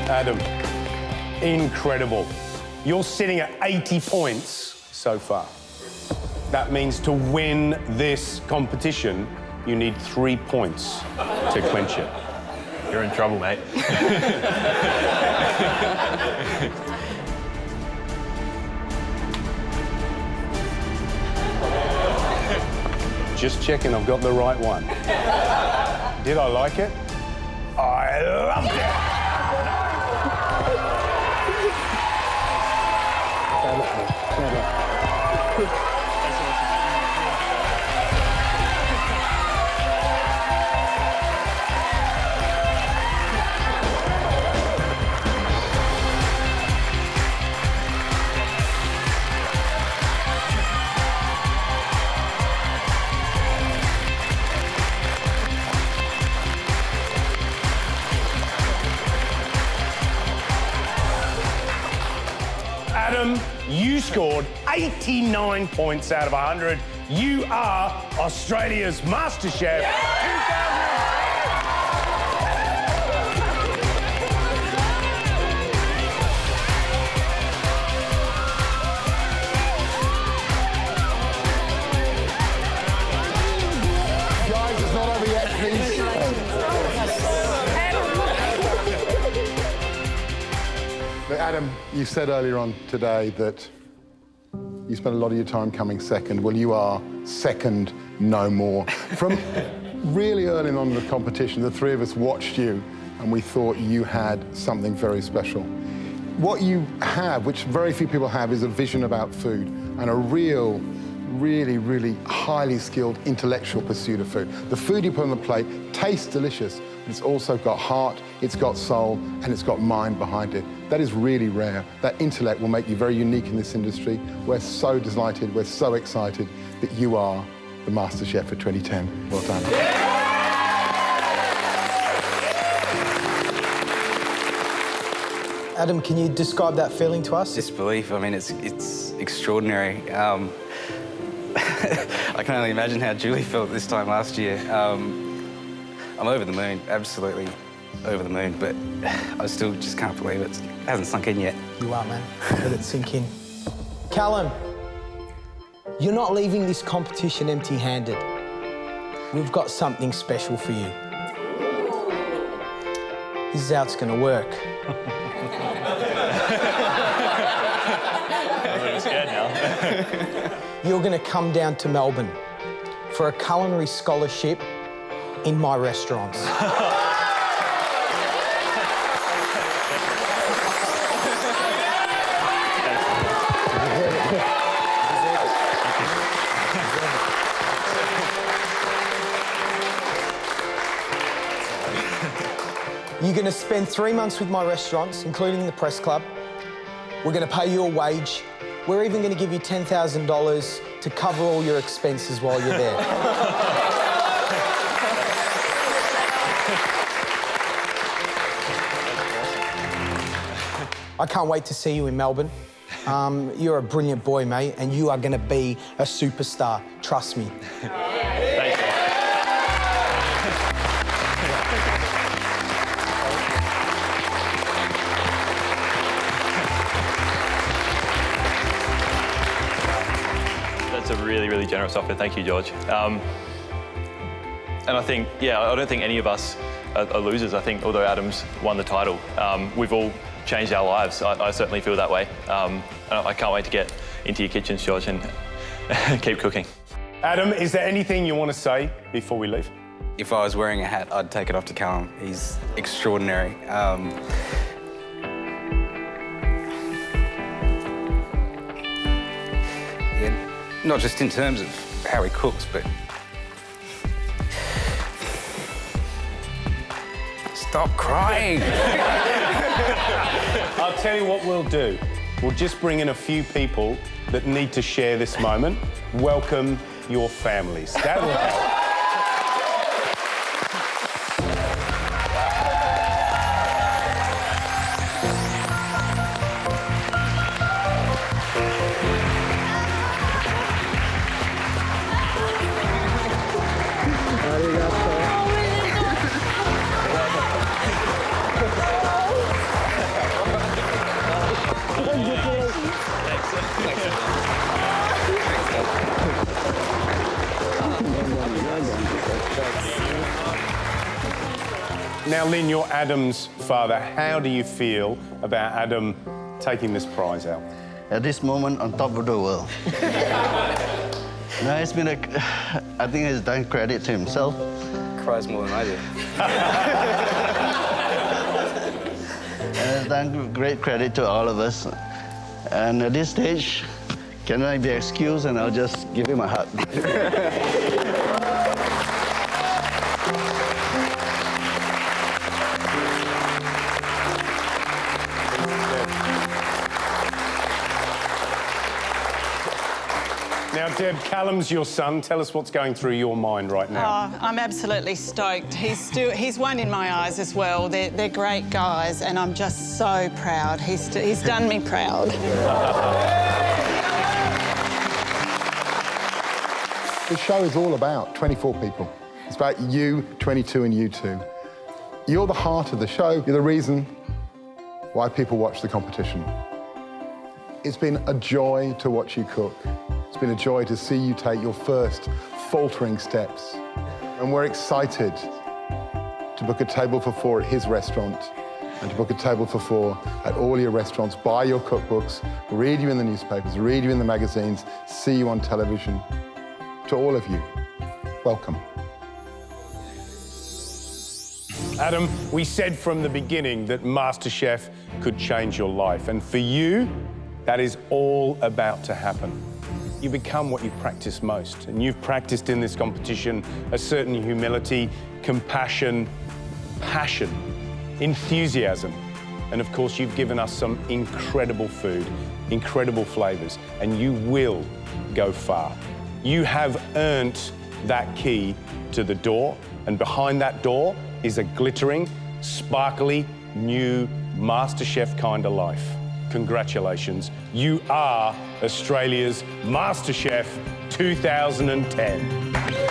Adam, incredible. You're sitting at 80 points so far. That means to win this competition, you need 3 points to clinch it. You're in trouble, mate. Just checking I've got the right one. Did I like it? I loved it! Adam, you scored 89 points out of 100. You are Australia's MasterChef 2000. Guys, it's not over yet, please. But Adam, you said earlier on today that you spent a lot of your time coming second. Well, you are second no more. From really early on in the competition, the three of us watched you and we thought you had something very special. What you have, which very few people have, is a vision about food and a real, really highly skilled intellectual pursuit of food. The food you put on the plate tastes delicious, but it's also got heart, it's got soul, and it's got mind behind it. That is really rare. That intellect will make you very unique in this industry. We're so delighted, we're so excited that you are the MasterChef for 2010. Well done. Adam, can you describe that feeling to us? Disbelief. I mean, it's extraordinary. I can only imagine how Julie felt this time last year. I'm over the moon, absolutely over the moon, but I still just can't believe it. It hasn't sunk in yet. You are, man. Let it sink in. Callum, you're not leaving this competition empty-handed. We've got something special for you. This is how it's going to work. I'm a little scared now. You're going to come down to Melbourne for a culinary scholarship in my restaurants. You're going to spend 3 months with my restaurants, including the press club. We're going to pay you a wage. We're even going to give you $10,000 to cover all your expenses while you're there. I can't wait to see you in Melbourne. You're a brilliant boy, mate, and you are going to be a superstar. Trust me. Thanks. That's a really, really generous offer. Thank you, George. And I think, yeah, I don't think any of us are losers. I think although Adam's won the title, we've all changed our lives. I certainly feel that way. And I can't wait to get into your kitchens, George, and keep cooking. Adam, is there anything you want to say before we leave? If I was wearing a hat, I'd take it off to Callum. He's extraordinary. Yeah, not just in terms of how he cooks, but... Stop crying! I'll tell you what we'll do. We'll just bring in a few people that need to share this moment. Welcome your families. That will help. Now, Lynn, you're Adam's father. How do you feel about Adam taking this prize out? At this moment, on top of the world. No, it's been I think he's done credit to himself. Cries more than I do. And it's done great credit to all of us. And at this stage, can I be excused and I'll just give him a hug. Now, Deb, Callum's your son. Tell us what's going through your mind right now. Oh, I'm absolutely stoked. He's one in my eyes as well. They're great guys, and I'm just so proud. He's done me proud. The show is all about 24 people. It's about you, 22, and you two. You're the heart of the show. You're the reason why people watch the competition. It's been a joy to watch you cook. It's been a joy to see you take your first faltering steps. And we're excited to book a table for 4 at his restaurant and to book a table for 4 at all your restaurants, buy your cookbooks, read you in the newspapers, read you in the magazines, see you on television. To all of you, welcome. Adam, we said from the beginning that MasterChef could change your life. And for you, that is all about to happen. You become what you practice most. And you've practiced in this competition a certain humility, compassion, passion, enthusiasm. And of course, you've given us some incredible food, incredible flavors, and you will go far. You have earned that key to the door, and behind that door is a glittering, sparkly, new MasterChef kind of life. Congratulations, you are Australia's MasterChef 2010.